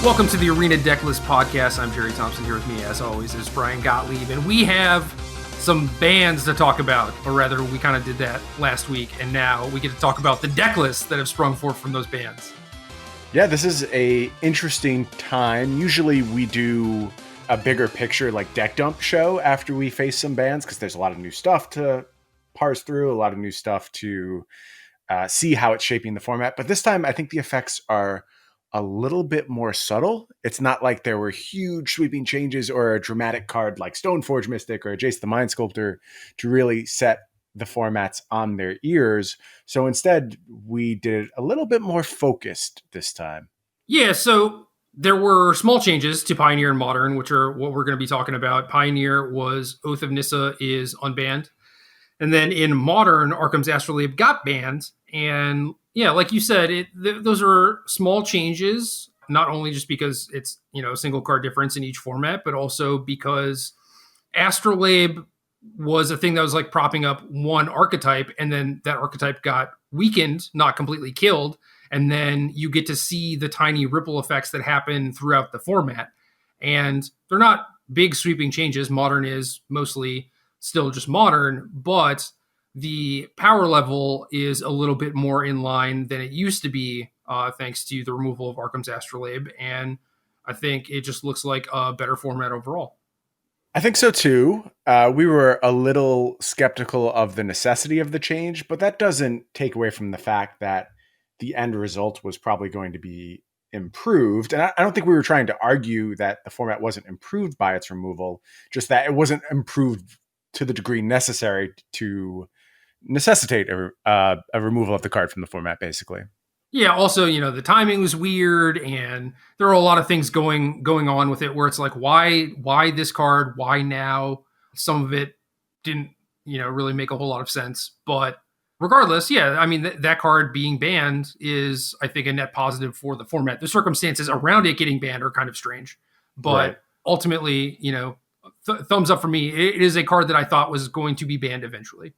Welcome to the Arena Decklists podcast. I'm Jerry Thompson. Here with me, as always, is Brian Gottlieb, and we have some bands to talk about, or rather, we kind of did that last week, and now we get to talk about the deck lists that have sprung forth from those bands. Yeah, this is a interesting time. Usually we do a bigger picture, like deck dump show after we face some bands, because there's a lot of new stuff to parse through, a lot of new stuff to see how it's shaping the format. But this time, I think the effects are a little bit more subtle. It's not like there were huge sweeping changes or a dramatic card like Stoneforge Mystic or Jace the Mind Sculptor to really set the formats on their ears. So instead, we did it a little bit more focused this time. Yeah, so there were small changes to Pioneer and Modern, which are what we're going to be talking about. Pioneer was Oath of Nissa is unbanned. And then in Modern, Arkham's Astrolabe got banned. And yeah, like you said, those are small changes, not only just because it's, a single card difference in each format, but also because Astrolabe was a thing that was like propping up one archetype, and then that archetype got weakened, not completely killed. And then you get to see the tiny ripple effects that happen throughout the format. And they're not big sweeping changes. Modern is mostly still just Modern, but the power level is a little bit more in line than it used to be, thanks to the removal of Arkham's Astrolabe. And I think it just looks like a better format overall. I think so too. We were a little skeptical of the necessity of the change, but that doesn't take away from the fact that the end result was probably going to be improved. And I don't think we were trying to argue that the format wasn't improved by its removal, just that it wasn't improved to the degree necessary to necessitate a removal of the card from the format, basically. Yeah, also, the timing was weird, and there are a lot of things going on with it where it's like, why this card? Why now? Some of it didn't, really make a whole lot of sense. But regardless, yeah, I mean, that card being banned is, I think, a net positive for the format. The circumstances around it getting banned are kind of strange. But ultimately, thumbs up for me. It is a card that I thought was going to be banned eventually.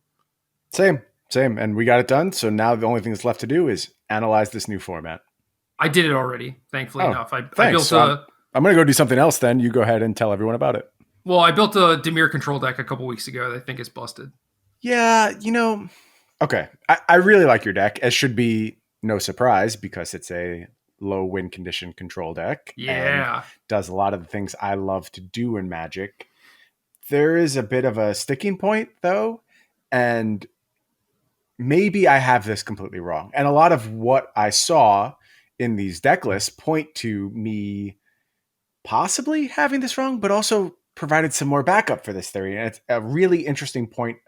Same. And we got it done. So now the only thing that's left to do is analyze this new format. I did it already, thankfully enough. I built I'm going to go do something else then. You go ahead and tell everyone about it. Well, I built a Dimir control deck a couple weeks ago that I think is busted. Yeah, okay. I really like your deck. It should be no surprise because it's a low win condition control deck. Yeah. And does a lot of the things I love to do in Magic. There is a bit of a sticking point, though, and maybe I have this completely wrong. And a lot of what I saw in these deck lists point to me possibly having this wrong, but also provided some more backup for this theory. And it's a really interesting point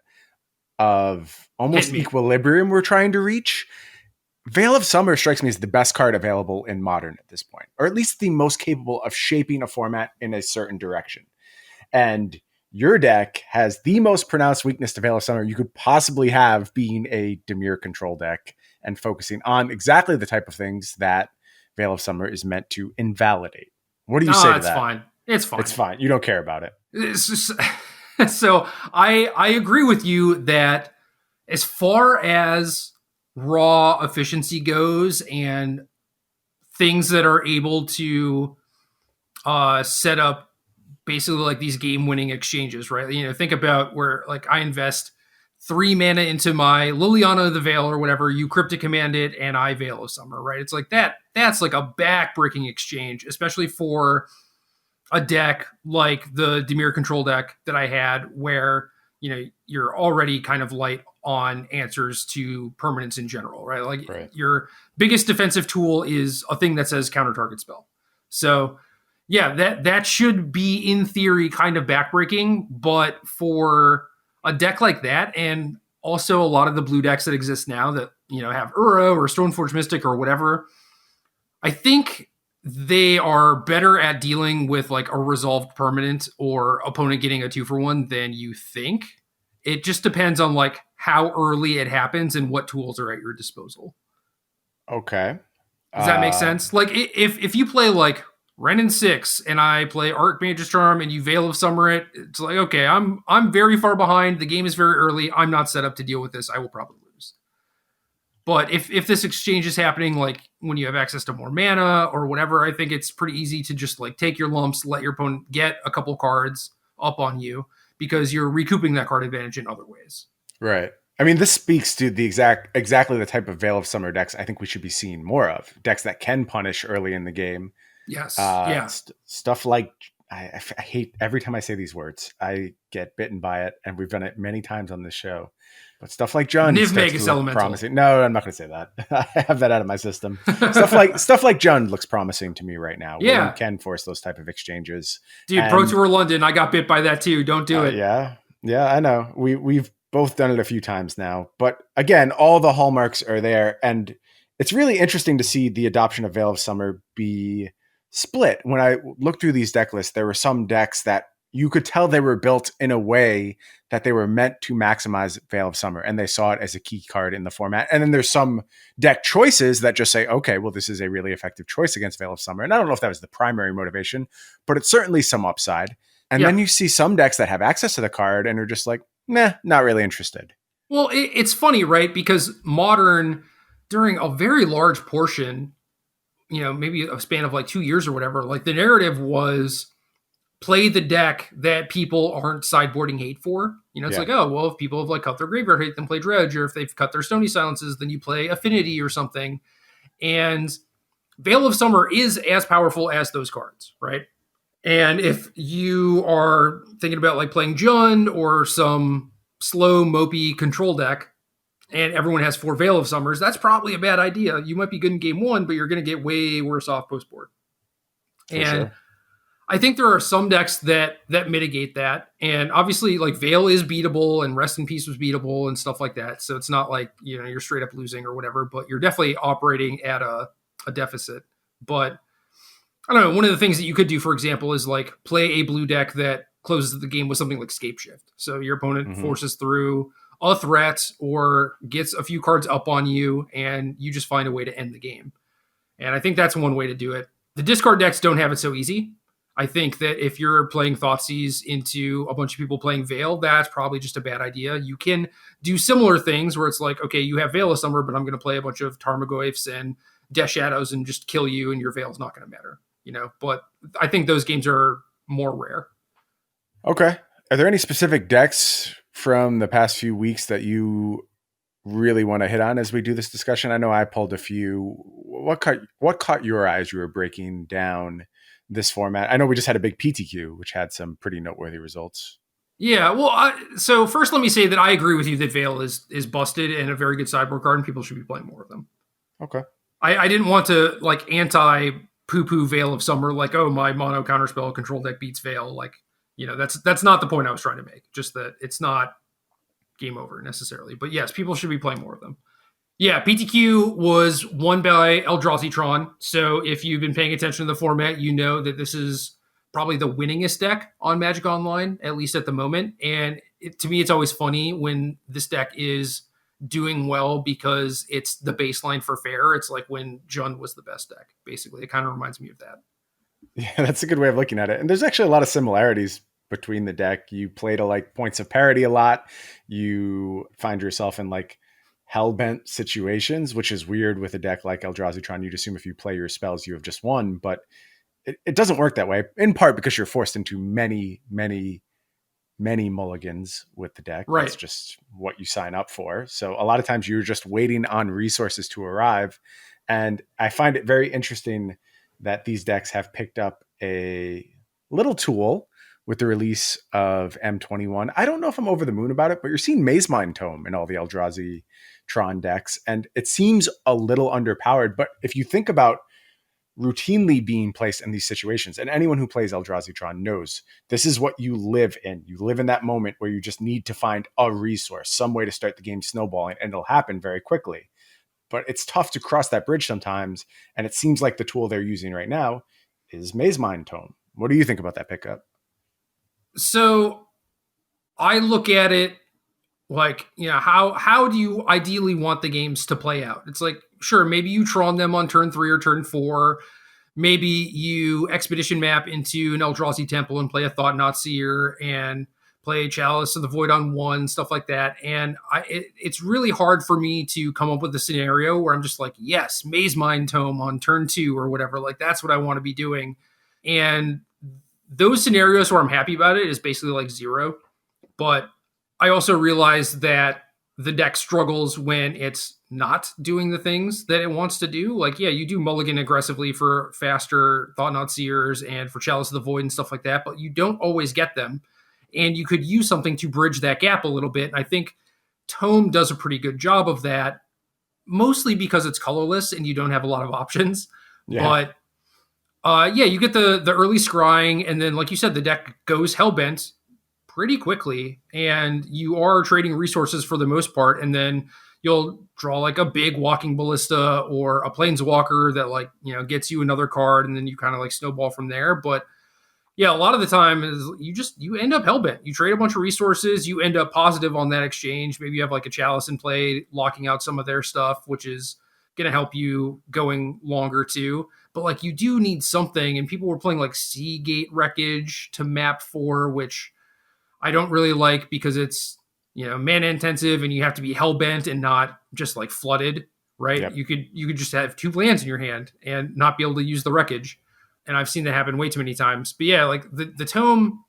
of almost equilibrium we're trying to reach. Veil of Summer strikes me as the best card available in Modern at this point, or at least the most capable of shaping a format in a certain direction. And your deck has the most pronounced weakness to Veil of Summer you could possibly have, being a Dimir control deck and focusing on exactly the type of things that Veil of Summer is meant to invalidate. What do you say to that? It's fine. It's fine. You don't care about it. It's just, so I agree with you that as far as raw efficiency goes and things that are able to set up basically like these game-winning exchanges, right? Think about where like I invest 3 mana into my Liliana of the Veil or whatever, you Cryptic Command it, and I Veil of Summer, right? It's like that's like a back-breaking exchange, especially for a deck like the Dimir control deck that I had, where you're already kind of light on answers to permanents in general, right? Like your biggest defensive tool is a thing that says counter target spell. So yeah, that should be in theory kind of backbreaking, but for a deck like that, and also a lot of the blue decks that exist now that have Uro or Stoneforge Mystic or whatever, I think they are better at dealing with like a resolved permanent or opponent getting a 2-for-1 than you think. It just depends on like how early it happens and what tools are at your disposal. Okay. Does that make sense? Like if you play like Ren and 6 and I play Archmage's Charm and you Veil of Summer it, it's like, okay, I'm very far behind. The game is very early. I'm not set up to deal with this. I will probably lose. But if this exchange is happening like when you have access to more mana or whatever, I think it's pretty easy to just like take your lumps, let your opponent get a couple cards up on you because you're recouping that card advantage in other ways. Right. I mean, this speaks to the exactly the type of Veil of Summer decks I think we should be seeing more of. Decks that can punish early in the game. Yes. Stuff like I hate every time I say these words. I get bitten by it, and we've done it many times on this show. But stuff like Jund Niv starts Magus to look Elemental. promising. No, I'm not going to say that. I have that out of my system. stuff like Jund looks promising to me right now. Yeah, where you can force those type of exchanges. Dude, Pro Tour London, I got bit by that too. Don't do it. Yeah, I know. We've both done it a few times now. But again, all the hallmarks are there, and it's really interesting to see the adoption of Veil of Summer be split. When I looked through these deck lists, there were some decks that you could tell they were built in a way that they were meant to maximize Veil of Summer, and they saw it as a key card in the format. And then there's some deck choices that just say, okay, well, this is a really effective choice against Veil of Summer. And I don't know if that was the primary motivation, but it's certainly some upside. And then you see some decks that have access to the card and are just like, nah, not really interested. Well, it's funny, right? Because Modern, during a very large portion, maybe a span of like 2 years or whatever, like the narrative was play the deck that people aren't sideboarding hate for. It's like, oh, well, if people have like cut their graveyard hate, then play Dredge, or if they've cut their Stony Silences, then you play Affinity or something. And Veil of Summer is as powerful as those cards, right? And if you are thinking about like playing Jund or some slow, mopey control deck, and everyone has 4 Veil of Summers, that's probably a bad idea. You might be good in game 1, but you're going to get way worse off post board. And I think there are some decks that mitigate that. And obviously, like Veil is beatable and Rest in Peace was beatable and stuff like that. So it's not like, you're straight up losing or whatever, but you're definitely operating at a deficit. But I don't know. One of the things that you could do, for example, is like play a blue deck that closes the game with something like Scape Shift. So your opponent forces through a threat or gets a few cards up on you, and you just find a way to end the game. And I think that's one way to do it. The discard decks don't have it so easy. I think that if you're playing Thoughtseize into a bunch of people playing Veil, that's probably just a bad idea. You can do similar things where it's like, okay, you have Veil of Summer, but I'm going to play a bunch of Tarmogoyfs and Death Shadows and just kill you, and your Veil's not going to matter. But I think those games are more rare. Okay. Are there any specific decks from the past few weeks that you really want to hit on as we do this discussion? I know I pulled a few. What caught your eye as you were breaking down this format? I know we just had a big PTQ, which had some pretty noteworthy results. Yeah, well, so first let me say that I agree with you that Veil is busted and a very good sideboard card, and people should be playing more of them. Okay. I didn't want to like anti-poo-poo Veil of Summer, like, oh, my mono counterspell control deck beats Veil. Like, that's not the point I was trying to make. Just that it's not game over necessarily. But yes, people should be playing more of them. Yeah, PTQ was won by Eldrazi Tron. So if you've been paying attention to the format, you know that this is probably the winningest deck on Magic Online, at least at the moment. And to me, it's always funny when this deck is doing well because it's the baseline for fair. It's like when Jund was the best deck, basically. It kind of reminds me of that. Yeah, that's a good way of looking at it. And there's actually a lot of similarities between the deck. You play to like points of parity a lot. You find yourself in like hellbent situations, which is weird with a deck like Eldrazi Tron. You'd assume if you play your spells, you have just won, but it doesn't work that way, in part because you're forced into many mulligans with the deck. Right. That's just what you sign up for. So a lot of times you're just waiting on resources to arrive. And I find it very interesting that these decks have picked up a little tool with the release of M21. I don't know if I'm over the moon about it, but you're seeing Mazemind Tome in all the Eldrazi Tron decks, and it seems a little underpowered. But if you think about routinely being placed in these situations, and anyone who plays Eldrazi Tron knows this is what you live in. You live in that moment where you just need to find a resource, some way to start the game snowballing, and it'll happen very quickly. But it's tough to cross that bridge sometimes, and it seems like the tool they're using right now is Mazemind Tome. What do you think about that pickup? So I look at it like, how do you ideally want the games to play out? It's like, sure, maybe you Tron them on turn 3 or turn 4. Maybe you expedition map into an Eldrazi Temple and play a Thought Knot Seer and play Chalice of the Void on 1, stuff like that. And it's really hard for me to come up with a scenario where I'm just like, yes, Maze Mind Tome on turn 2 or whatever. Like, that's what I want to be doing. And those scenarios where I'm happy about it is basically like 0. But I also realize that the deck struggles when it's not doing the things that it wants to do. Like, yeah, you do mulligan aggressively for faster Thought-Knot Seers and for Chalice of the Void and stuff like that, but you don't always get them. And you could use something to bridge that gap a little bit. And I think Tome does a pretty good job of that, mostly because it's colorless and you don't have a lot of options. Yeah. But yeah, you get the early scrying, and then, like you said, the deck goes hellbent pretty quickly, and you are trading resources for the most part, and then you'll draw like a big walking ballista or a planeswalker that, like, you know, gets you another card, and then you kind of like snowball from there. But yeah, a lot of the time is you end up hellbent. You trade a bunch of resources, you end up positive on that exchange. Maybe you have like a Chalice in play, locking out some of their stuff, which is going to help you going longer too. But like, you do need something, and people were playing like Seagate Wreckage to map 4, which I don't really like because it's, you know, mana intensive and you have to be hellbent and not just like flooded, right? Yep. You could just have 2 lands in your hand and not be able to use the wreckage. And I've seen that happen way too many times. But yeah, like the tome,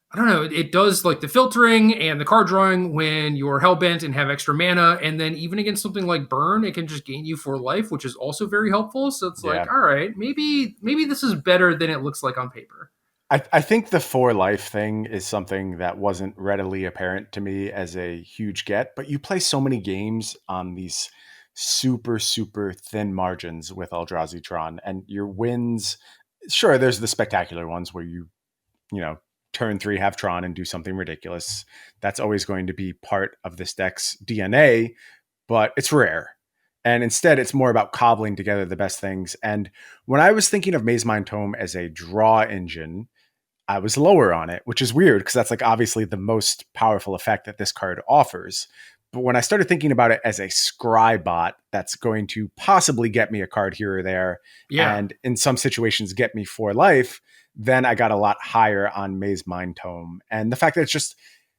I don't know, it does like the filtering and the card drawing when you're hellbent and have extra mana. And then even against something like burn, it can just gain you 4 life, which is also very helpful. So it's Yeah. like, all right, maybe this is better than it looks like on paper. I think the 4 life thing is something that wasn't readily apparent to me as a huge get, but you play so many games on these super, super thin margins with Eldrazi Tron, and your wins, sure, there's the spectacular ones where you know, turn 3 have Tron and do something ridiculous. That's always going to be part of this deck's DNA, but it's rare. And instead, it's more about cobbling together the best things. And when I was thinking of Maze Mind Tome as a draw engine, I was lower on it, which is weird because that's like obviously the most powerful effect that this card offers. But when I started thinking about it as a scry bot that's going to possibly get me a card here or there, Yeah. and in some situations get me 4 life, then I got a lot higher on Maze Mind Tome. And the fact that it's just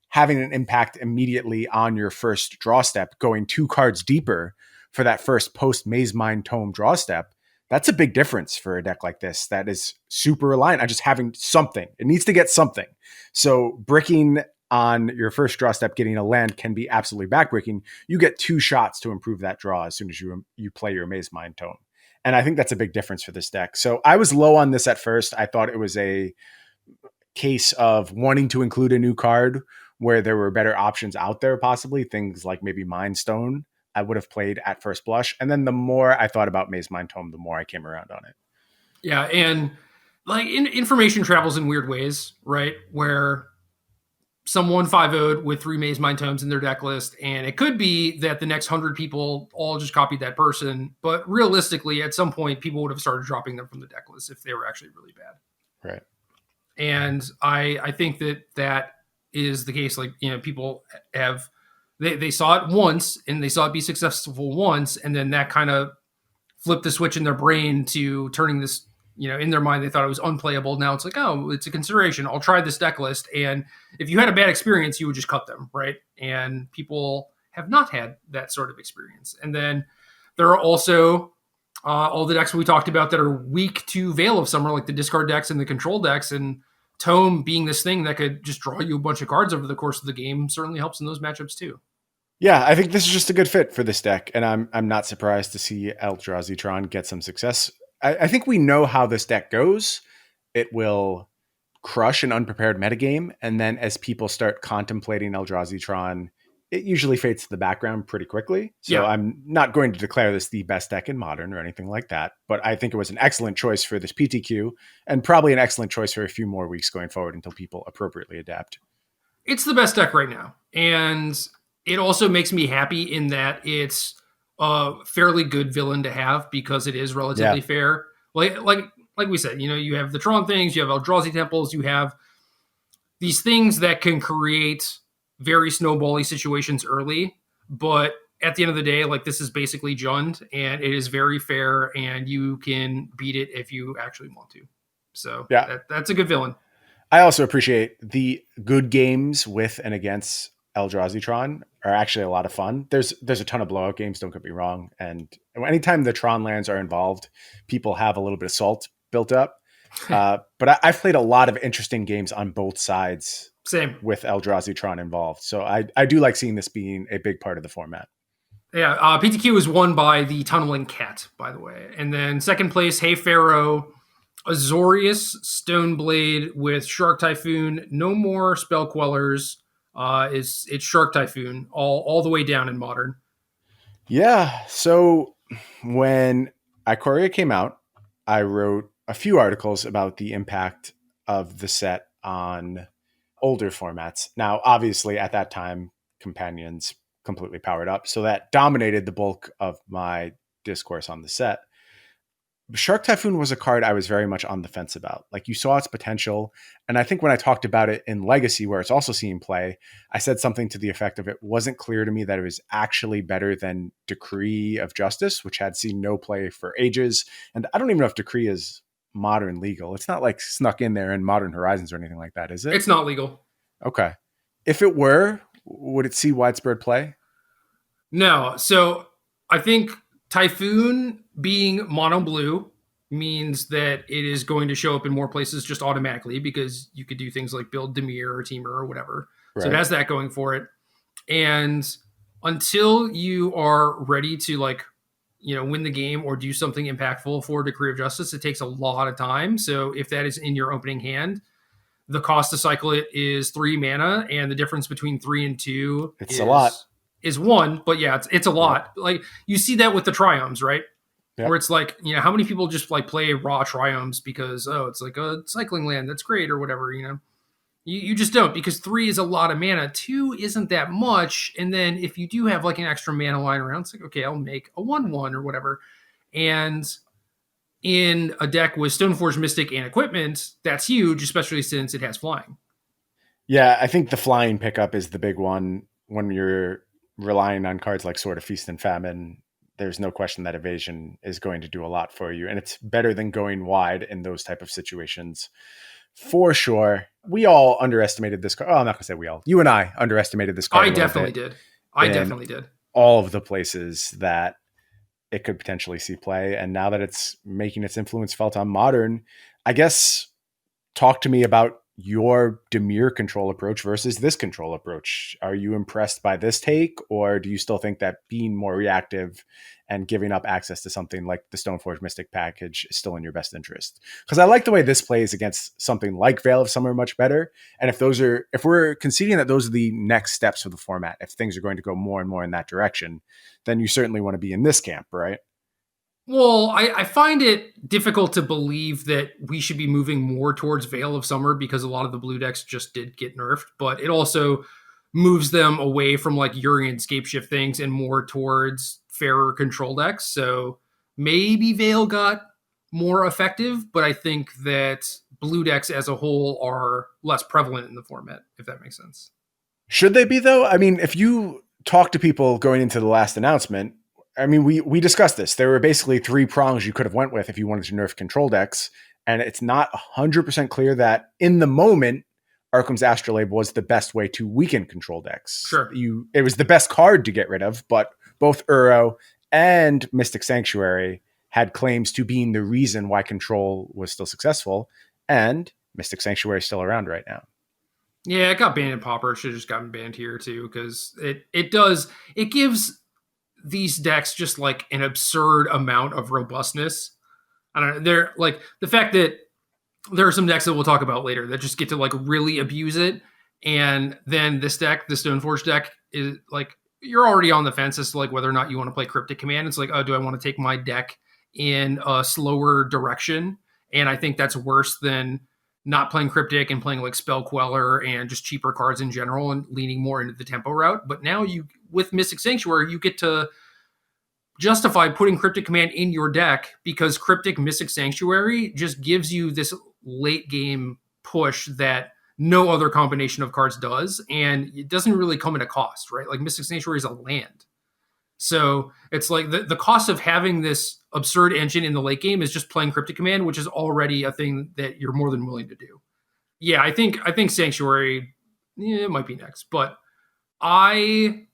having an impact immediately on your first draw step, going 2 cards deeper for that first post Maze Mind Tome draw step, that's a big difference for a deck like this that is super reliant on just having something. It needs to get something. So bricking on your first draw step, getting a land can be absolutely backbreaking. You get 2 shots to improve that draw as soon as you play your Maze Mind Tome. And I think that's a big difference for this deck. So I was low on this at first. I thought it was a case of wanting to include a new card where there were better options out there, possibly things like maybe Mind Stone. I would have played at first blush. And then the more I thought about Maze Mind Tome, the more I came around on it. Yeah. And like information travels in weird ways, right? Where someone 5-0'd with 3 Maze Mind Tomes in their deck list, and it could be that the next 100 people all just copied that person. But realistically, at some point, people would have started dropping them from the deck list if they were actually really bad. Right. And I think that is the case. Like, you know, people have they saw it once and they saw it be successful once, and then that kind of flipped the switch in their brain to turning this, you know, in their mind they thought it was unplayable. Now it's like, oh, it's a consideration. I'll try this deck list. And if you had a bad experience, you would just cut them, right? And people have not had that sort of experience. And then there are also all the decks we talked about that are weak to Veil of Summer, like the discard decks and the control decks. And Tome being this thing that could just draw you a bunch of cards over the course of the game certainly helps in those matchups too. Yeah, I think this is just a good fit for this deck, and I'm not surprised to see Eldrazi Tron get some success. I think we know how this deck goes. It will crush an unprepared metagame, and then as people start contemplating Eldrazi Tron, it usually fades to the background pretty quickly. So Yeah. I'm not going to declare this the best deck in Modern or anything like that, but I think it was an excellent choice for this PTQ, and probably an excellent choice for a few more weeks going forward until people appropriately adapt. It's the best deck right now. And it also makes me happy in that it's a fairly good villain to have because it is relatively fair. Like we said, you know, you have the Tron things, you have Eldrazi temples, you have these things that can create very snowbally situations early, but at the end of the day, like, this is basically Jund, and it is very fair, and you can beat it if you actually want to. So Yeah. that's a good villain. I also appreciate the good games with and against Eldrazi Tron are actually a lot of fun. There's a ton of blowout games, don't get me wrong. And anytime the Tron lands are involved, people have a little bit of salt built up. But I've played a lot of interesting games on both sides Same. with Eldrazi Tron involved. So I do like seeing this being a big part of the format. Yeah, PTQ was won by the Tunneling Cat, by the way. And then second place, Hey Pharaoh, Azorius, Stoneblade with Shark Typhoon. No more Spell Quellers. It's Shark Typhoon all the way down in Modern. Yeah. So when Ikoria came out, I wrote a few articles about the impact of the set on older formats. Now, obviously, at that time, companions completely powered up. So that dominated the bulk of my discourse on the set. Shark Typhoon was a card I was very much on the fence about. Like, you saw its potential. And I think when I talked about it in Legacy, where it's also seeing play, I said something to the effect of it wasn't clear to me that it was actually better than Decree of Justice, which had seen no play for ages. And I don't even know if Decree is modern legal. It's not like snuck in there in Modern Horizons or anything like that, is it? It's not legal. Okay. If it were, would it see widespread play? No. So I think Typhoon being mono blue means that it is going to show up in more places just automatically because you could do things like build Demir or Teamer or whatever. Right. So it has that going for it. And until you are ready to win the game or do something impactful for Decree of Justice, it takes a lot of time. So if that is in your opening hand, the cost to cycle it is 3 mana, and the difference between 3 and 2 it's a lot. Is 1, but yeah, it's a lot. Yep. Like, you see that with the Triomes, right? Yep. Where it's like, how many people just like play raw Triomes because, it's like a cycling land, that's great, or whatever, You just don't, because 3 is a lot of mana. 2 isn't that much. And then if you do have like an extra mana line around, it's like, okay, I'll make a 1/1 or whatever. And in a deck with Stoneforge Mystic and equipment, that's huge, especially since it has flying. Yeah, I think the flying pickup is the big one when you're relying on cards like Sword of Feast and Famine. There's no question that evasion is going to do a lot for you, and it's better than going wide in those type of situations. For sure. We all underestimated this card. Oh, I'm not going to say we all. You and I underestimated this card. I definitely did. I definitely did. All of the places that it could potentially see play. And now that it's making its influence felt on Modern, I guess talk to me about your Demir control approach versus this control approach. Are you impressed by this take, or do you still think that being more reactive and giving up access to something like the Stoneforge Mystic package is still in your best interest? Because I like the way this plays against something like Veil of Summer much better. And if we're conceding that those are the next steps of the format, if things are going to go more and more in that direction, then you certainly want to be in this camp, right? Well, I find it difficult to believe that we should be moving more towards Veil of Summer because a lot of the blue decks just did get nerfed, but it also moves them away from like Uri and Scapeshift things and more towards fairer control decks. So maybe Veil got more effective, but I think that blue decks as a whole are less prevalent in the format, if that makes sense. Should they be, though? I mean, if you talk to people going into the last announcement, I mean, we discussed this. There were basically 3 prongs you could have went with if you wanted to nerf control decks. And it's not 100% clear that in the moment, Arkham's Astrolabe was the best way to weaken control decks. Sure. It was the best card to get rid of, but both Uro and Mystic Sanctuary had claims to being the reason why control was still successful. And Mystic Sanctuary is still around right now. Yeah, it got banned in Pauper. It should have just gotten banned here too, because it gives these decks just like an absurd amount of robustness. I don't know. They're like the fact that there are some decks that we'll talk about later that just get to like really abuse it. And then this deck, the Stoneforge deck, is like, you're already on the fence as to like whether or not you want to play Cryptic Command. It's like, oh, do I want to take my deck in a slower direction? And I think that's worse than not playing Cryptic and playing like Spell Queller and just cheaper cards in general and leaning more into the tempo route. But now with Mystic Sanctuary, you get to justify putting Cryptic Command in your deck because Cryptic Mystic Sanctuary just gives you this late game push that no other combination of cards does. And it doesn't really come at a cost, right? Like Mystic Sanctuary is a land. So it's like the cost of having this absurd engine in the late game is just playing Cryptic Command, which is already a thing that you're more than willing to do. Yeah, I think Sanctuary, yeah, it might be next, but I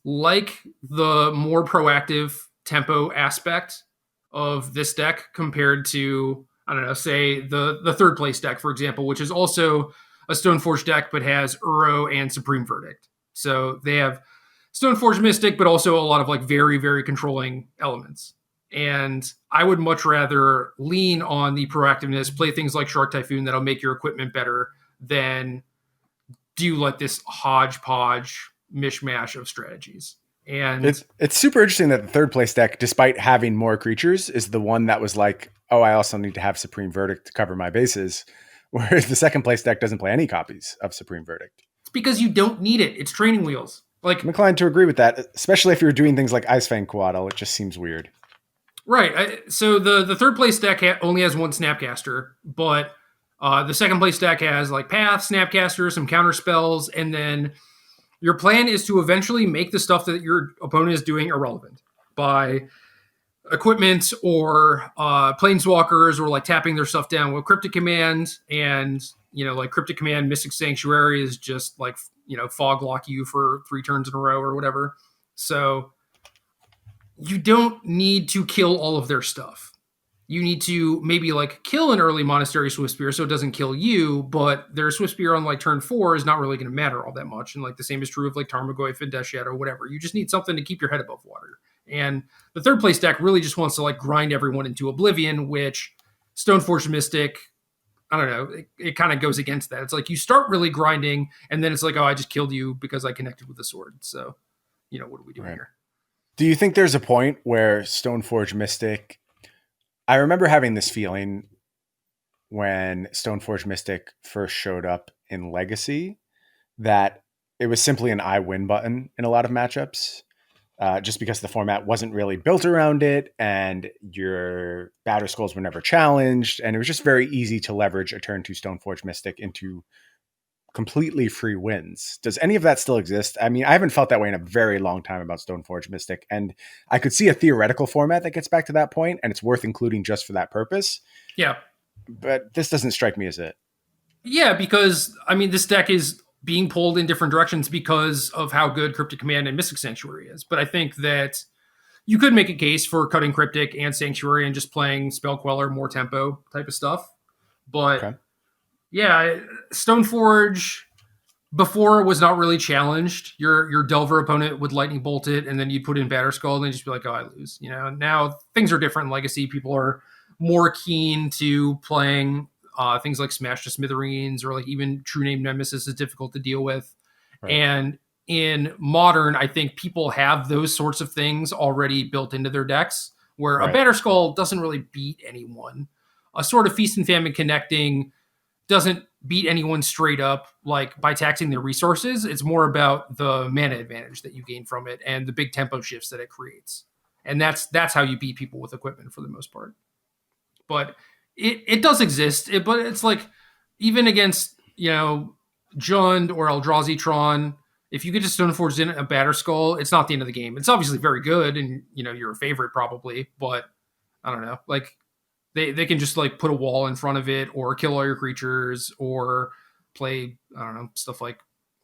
like the more proactive tempo aspect of this deck compared to, I don't know, say the third place deck, for example, which is also a Stoneforge deck but has Uro and Supreme Verdict. So they have Stoneforge Mystic, but also a lot of like very, very controlling elements. And I would much rather lean on the proactiveness, play things like Shark Typhoon that'll make your equipment better than do like this hodgepodge mishmash of strategies. And It's super interesting that the third place deck, despite having more creatures, is the one that was like, oh, I also need to have Supreme Verdict to cover my bases. Whereas the second place deck doesn't play any copies of Supreme Verdict. it's because you don't need it. It's training wheels. I'm Like, inclined to agree with that, especially if you're doing things like Ice Fang Coatl. It just seems weird. right. So the third place deck only has one Snapcaster, but the second place deck has like Path, Snapcaster, some counter spells, and then your plan is to eventually make the stuff that your opponent is doing irrelevant by equipment or planeswalkers or like tapping their stuff down with cryptic command. And like cryptic command Mystic Sanctuary is just like fog lock you for 3 turns in a row or whatever. So you don't need to kill all of their stuff. You need to maybe like kill an early Monastery Swiftspear so it doesn't kill you, but their Swiftspear on like turn 4 is not really going to matter all that much. And like the same is true of like Tarmogoyf and Death Shadow, whatever. You just need something to keep your head above water. And the third place deck really just wants to like grind everyone into oblivion, which Stoneforge Mystic, I don't know, it kind of goes against that. It's like you start really grinding, and then it's like, oh, I just killed you because I connected with the sword. So, what are we doing here? Do you think there's a point where Stoneforge Mystic? I remember having this feeling when Stoneforge Mystic first showed up in Legacy that it was simply an I win button in a lot of matchups. Just because the format wasn't really built around it and your batter skulls were never challenged. And it was just very easy to leverage a turn 2 Stoneforge Mystic into completely free wins. Does any of that still exist? I mean, I haven't felt that way in a very long time about Stoneforge Mystic. And I could see a theoretical format that gets back to that point, and it's worth including just for that purpose. Yeah. But this doesn't strike me as it. Yeah, because I mean, this deck is being pulled in different directions because of how good Cryptic Command and Mystic Sanctuary is. But I think that you could make a case for cutting Cryptic and Sanctuary and just playing Spell Queller, more tempo type of stuff. But Okay. yeah, Stoneforge before was not really challenged. Your Delver opponent would lightning bolt it, and then you'd put in Batterskull, and then just be like, oh, I lose. Now things are different in Legacy. People are more keen to playing things like Smash to Smithereens or like even True Name Nemesis is difficult to deal with. Right. And in Modern, I think people have those sorts of things already built into their decks, where a Right. Batterskull doesn't really beat anyone. A sort of Feast and Famine connecting doesn't beat anyone straight up like by taxing their resources. It's more about the mana advantage that you gain from it and the big tempo shifts that it creates. And that's how you beat people with equipment for the most part. But it does exist. But it's like even against Jund or Eldrazi Tron, if you get to Stoneforge in a Batterskull, it's not the end of the game. It's obviously very good, and you're a favorite probably, but I don't know. Like they can just like put a wall in front of it or kill all your creatures or play, I don't know, stuff like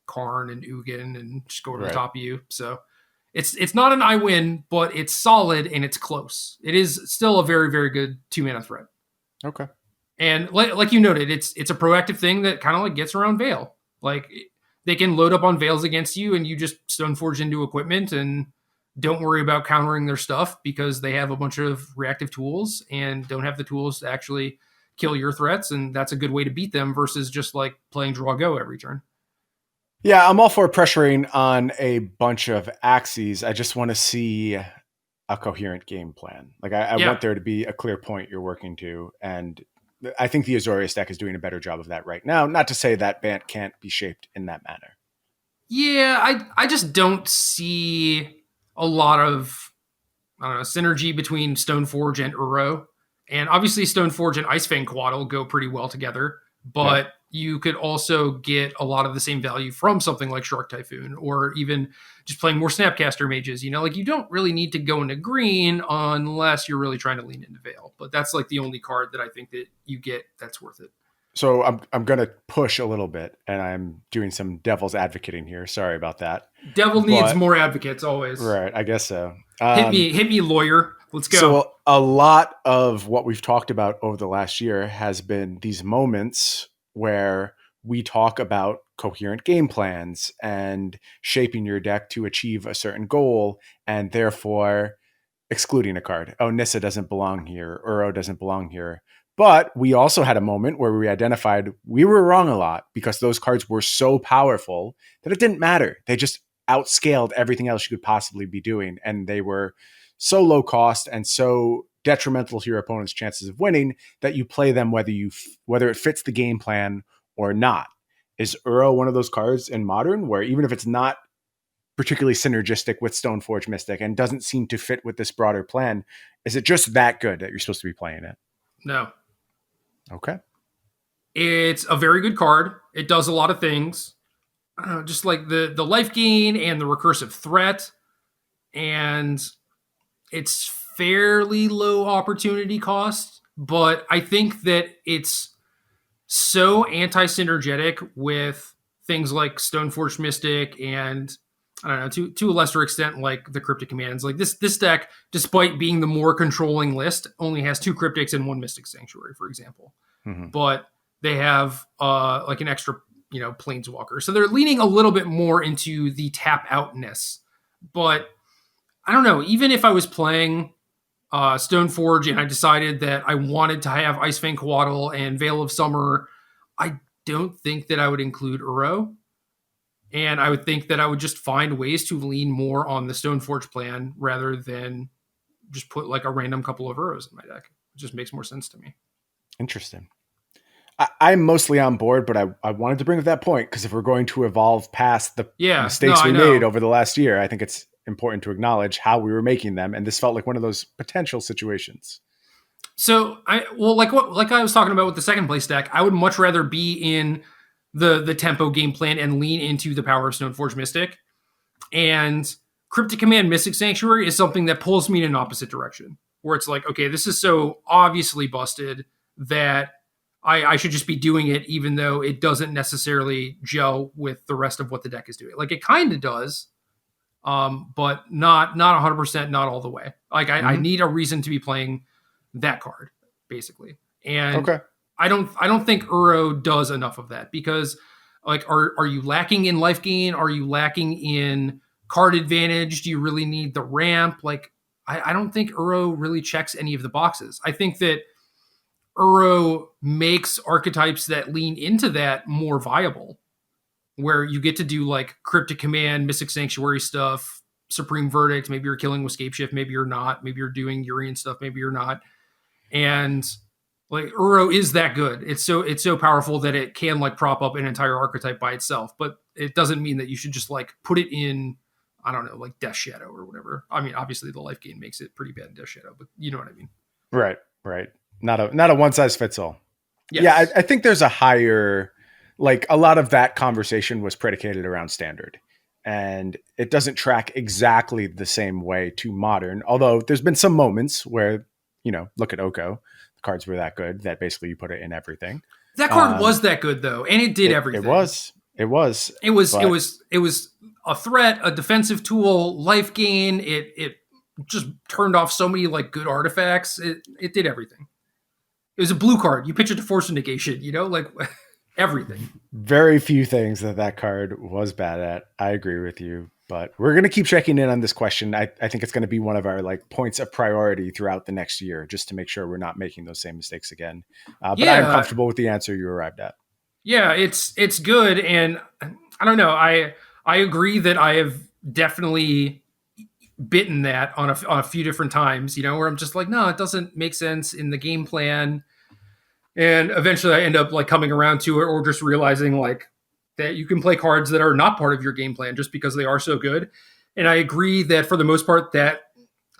Karn and Ugin and just go over the Right. top of you. So it's not an I win, but it's solid and it's close. It is still a very, very good 2-mana threat. Okay. And like you noted, it's a proactive thing that kind of like gets around Veil. Like they can load up on Veils against you and you just Stoneforge into equipment and don't worry about countering their stuff because they have a bunch of reactive tools and don't have the tools to actually kill your threats. And that's a good way to beat them versus just like playing draw go every turn. Yeah, I'm all for pressuring on a bunch of axes. I just want to see a coherent game plan. Like I Yeah. want there to be a clear point you're working to. And I think the Azorius deck is doing a better job of that right now. Not to say that Bant can't be shaped in that manner. Yeah, I just don't see a lot of, I don't know, synergy between Stoneforge and Uro. And obviously Stoneforge and Icefang Coatl go pretty well together, but you could also get a lot of the same value from something like Shark Typhoon or even just playing more Snapcaster mages. Like you don't really need to go into green unless you're really trying to lean into Veil. But that's like the only card that I think that you get that's worth it. So I'm gonna push a little bit, and I'm doing some devil's advocating here. Sorry about that, Devil needs but more advocates always. right, I guess so. Hit me, lawyer. Let's go. So a lot of what we've talked about over the last year has been these moments where we talk about coherent game plans and shaping your deck to achieve a certain goal, and therefore excluding a card. Oh, Nissa doesn't belong here. Uro doesn't belong here. But we also had a moment where we identified we were wrong a lot because those cards were so powerful that it didn't matter. They just outscaled everything else you could possibly be doing. And they were so low cost and so detrimental to your opponent's chances of winning that you play them whether it fits the game plan or not. Is Uro one of those cards in Modern where even if it's not particularly synergistic with Stoneforge Mystic and doesn't seem to fit with this broader plan, is it just that good that you're supposed to be playing it? No. Okay. It's a very good card. It does a lot of things. Just like the life gain and the recursive threat. And it's fairly low opportunity cost. But I think that it's so anti-synergetic with things like Stoneforge Mystic and I don't know, to a lesser extent, like the cryptic commands. Like this deck, despite being the more controlling list, only has 2 cryptics and 1 mystic sanctuary, for example. Mm-hmm. But they have like an extra, planeswalker. So they're leaning a little bit more into the tap outness. But I don't know, even if I was playing Stoneforge and I decided that I wanted to have Icefang Coatl and Veil of Summer, I don't think that I would include Uro. And I would think that I would just find ways to lean more on the Stoneforge plan rather than just put like a random couple of Uros in my deck. It just makes more sense to me. Interesting. I'm mostly on board, but I wanted to bring up that point because if we're going to evolve past the mistakes we made over the last year, I think it's important to acknowledge how we were making them. And this felt like one of those potential situations. So like I was talking about with the second place deck, I would much rather be in the tempo game plan and lean into the power of Stoneforge Mystic. And Cryptic Command Mystic Sanctuary is something that pulls me in an opposite direction, where it's like, okay, this is so obviously busted that I should just be doing it, even though it doesn't necessarily gel with the rest of what the deck is doing. Like it kind of does, but not 100%, not all the way. Like I need a reason to be playing that card, basically. And okay. I don't think Uro does enough of that because like are you lacking in life gain? Are you lacking in card advantage? Do you really need the ramp? Like I don't think Uro really checks any of the boxes. I think that Uro makes archetypes that lean into that more viable, where you get to do like Cryptic Command, Mystic Sanctuary stuff, Supreme Verdict. Maybe you're killing with Scapeshift, maybe you're not. Maybe you're doing Urian stuff, maybe you're not. And like Uro is that good. It's so powerful that it can like prop up an entire archetype by itself. But it doesn't mean that you should just like put it in, I don't know, like Death Shadow or whatever. I mean, obviously the life gain makes it pretty bad in Death Shadow, but you know what I mean. Right. Not a one size fits all. Yes. Yeah, I think there's a higher, like a lot of that conversation was predicated around standard. And it doesn't track exactly the same way to Modern, although there's been some moments where, look at Oko. The cards were that good that basically you put it in everything. That card was that good though, and it did everything. It was a threat, a defensive tool, life gain. It just turned off so many like good artifacts. It did everything. It was a blue card. You pitch it to force negation, like everything. Very few things that card was bad at. I agree with you, but we're going to keep checking in on this question. I think it's going to be one of our like points of priority throughout the next year, just to make sure we're not making those same mistakes again. But I'm comfortable with the answer you arrived at. Yeah, it's good. And I don't know. I agree that I have definitely bitten that on a few different times, where I'm just like, no, it doesn't make sense in the game plan. And eventually I end up like coming around to it or just realizing like that you can play cards that are not part of your game plan just because they are so good. And I agree that for the most part that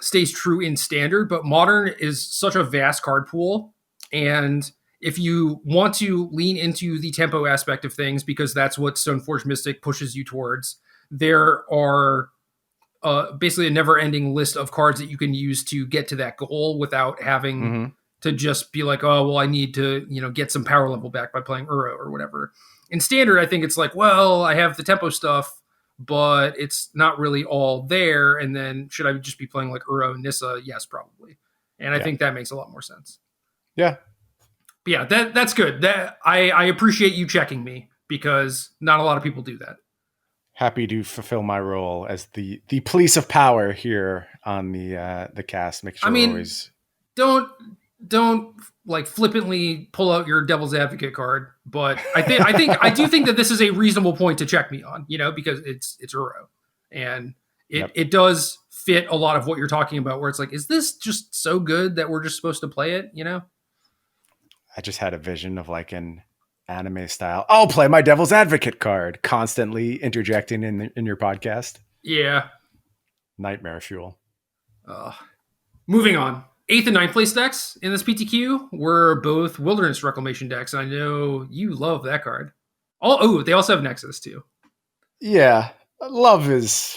stays true in standard, but Modern is such a vast card pool. And if you want to lean into the tempo aspect of things, because that's what Stoneforge Mystic pushes you towards, there are basically a never-ending list of cards that you can use to get to that goal without having to just be like, oh, well, I need to, get some power level back by playing Uro or whatever. In standard, I think it's like, well, I have the tempo stuff, but it's not really all there. And then should I just be playing like Uro and Nissa? Yes, probably. And I think that makes a lot more sense. Yeah. But yeah, that's good. That I appreciate you checking me, because not a lot of people do that. Happy to fulfill my role as the police of power here on the cast. Make sure we're always don't like flippantly pull out your devil's advocate card, but I do think that this is a reasonable point to check me on, because it's Uro, and it does fit a lot of what you're talking about, where it's like, is this just so good that we're just supposed to play it? I just had a vision of like an anime style, I'll play my devil's advocate card, constantly interjecting in your podcast. Yeah. Nightmare fuel. Moving on. 8th and 9th place decks in this PTQ were both Wilderness Reclamation decks, and I know you love that card. They also have Nexus too. Yeah. Love it's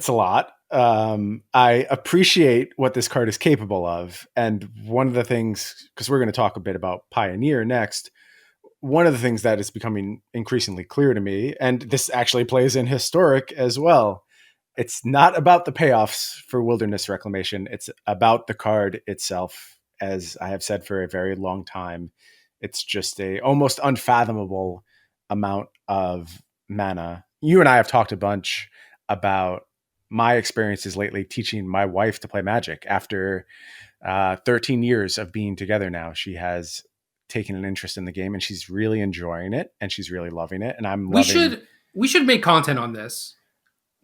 a lot. I appreciate what this card is capable of. And one of the things, because we're going to talk a bit about Pioneer next, one of the things that is becoming increasingly clear to me, and this actually plays in Historic as well, it's not about the payoffs for Wilderness Reclamation. It's about the card itself. As I have said for a very long time, it's just a almost unfathomable amount of mana. You and I have talked a bunch about my experiences lately teaching my wife to play Magic. After 13 years of being together now, she has taken an interest in the game, and she's really enjoying it, and she's really loving it. And we should make content on this.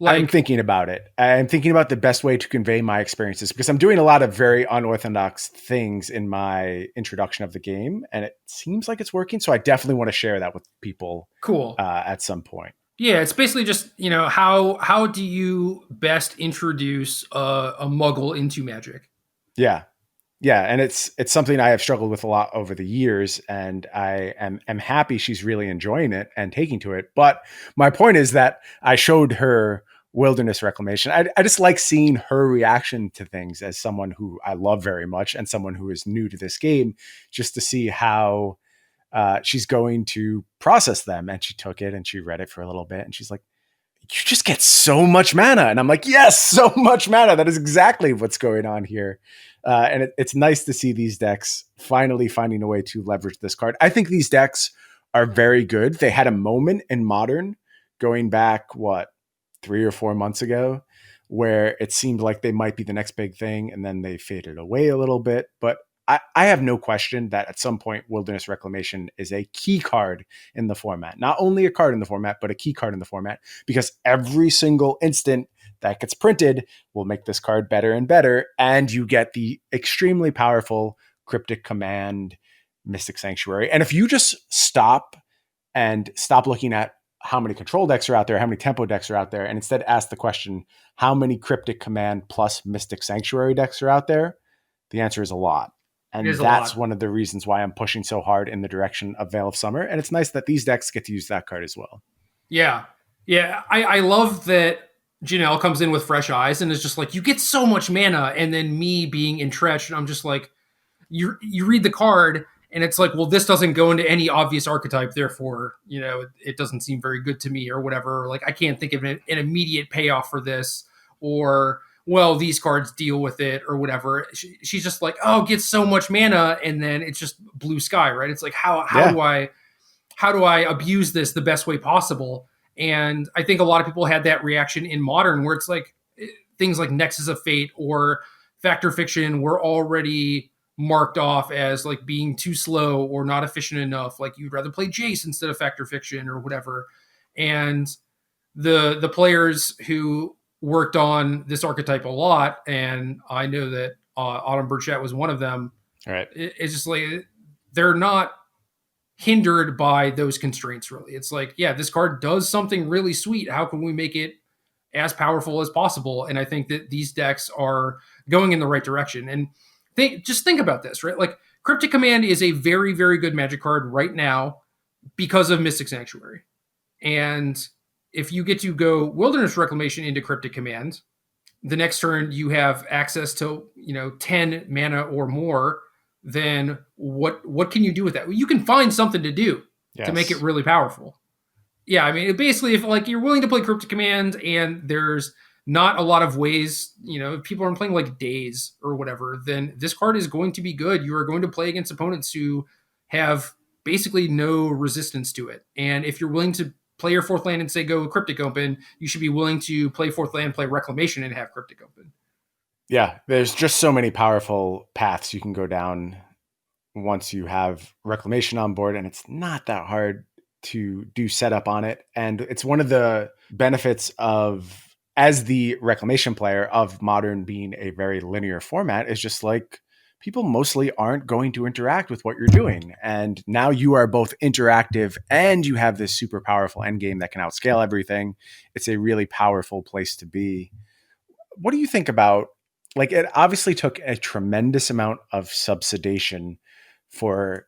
I'm thinking about it. I'm thinking about the best way to convey my experiences, because I'm doing a lot of very unorthodox things in my introduction of the game, and it seems like it's working. So I definitely want to share that with people. Cool. At some point. Yeah, it's basically just, how do you best introduce a Muggle into Magic? Yeah. Yeah, and it's something I have struggled with a lot over the years, and I am happy she's really enjoying it and taking to it. But my point is that I showed her Wilderness Reclamation. I just like seeing her reaction to things as someone who I love very much and someone who is new to this game, just to see how she's going to process them. And she took it and she read it for a little bit, and she's like, you just get so much mana. And I'm like, yes, so much mana. That is exactly what's going on here. And it's nice to see these decks finally finding a way to leverage this card. I think these decks are very good. They had a moment in Modern going back, 3 or 4 months ago, where it seemed like they might be the next big thing, and then they faded away a little bit. But I have no question that at some point Wilderness Reclamation is a key card in the format. Not only a card in the format, but a key card in the format, because every single instant that gets printed will make this card better and better, and you get the extremely powerful Cryptic Command, Mystic Sanctuary. And if you just stop looking at how many control decks are out there, how many tempo decks are out there, and instead ask the question, how many Cryptic Command plus Mystic Sanctuary decks are out there? The answer is a lot. And that's one of the reasons why I'm pushing so hard in the direction of Veil of Summer. And it's nice that these decks get to use that card as well. Yeah. Yeah. I love that Janelle comes in with fresh eyes and is just like, you get so much mana. And then me being entrenched, and I'm just like, you read the card and it's like, well, this doesn't go into any obvious archetype. Therefore, it doesn't seem very good to me or whatever. Like, I can't think of an immediate payoff for this, or, well, these cards deal with it or whatever. She's just like, oh, get so much mana. And then it's just blue sky, right? It's like, how do I abuse this the best way possible? And I think a lot of people had that reaction in Modern, where it's like things like Nexus of Fate or Factor Fiction were already marked off as like being too slow or not efficient enough. Like, you'd rather play Jace instead of Factor Fiction or whatever. And the players who worked on this archetype a lot, and I know that Autumn Burchett was one of them. All right. It's just like, they're not hindered by those constraints, really. It's like, yeah, this card does something really sweet. How can we make it as powerful as possible? And I think that these decks are going in the right direction. And just think about this, right? Like, Cryptic Command is a very, very good Magic card right now because of Mystic Sanctuary. And if you get to go Wilderness Reclamation into Cryptic Command, the next turn you have access to, 10 mana or more then what can you do with that? You can find something to do to make it Yes. really powerful. Yeah, I mean, basically, if like you're willing to play Cryptic Command and there's not a lot of ways, if people are playing like Days or whatever, then this card is going to be good. You are going to play against opponents who have basically no resistance to it. And if you're willing to play your fourth land and say go Cryptic Open, you should be willing to play fourth land, play Reclamation, and have Cryptic Open. Yeah, there's just so many powerful paths you can go down once you have Reclamation on board, and it's not that hard to do setup on it. And it's one of the benefits of, as the Reclamation player, of Modern being a very linear format, is just like people mostly aren't going to interact with what you're doing. And now you are both interactive and you have this super powerful endgame that can outscale everything. It's a really powerful place to be. What do you think about, like, it obviously took a tremendous amount of subsidization for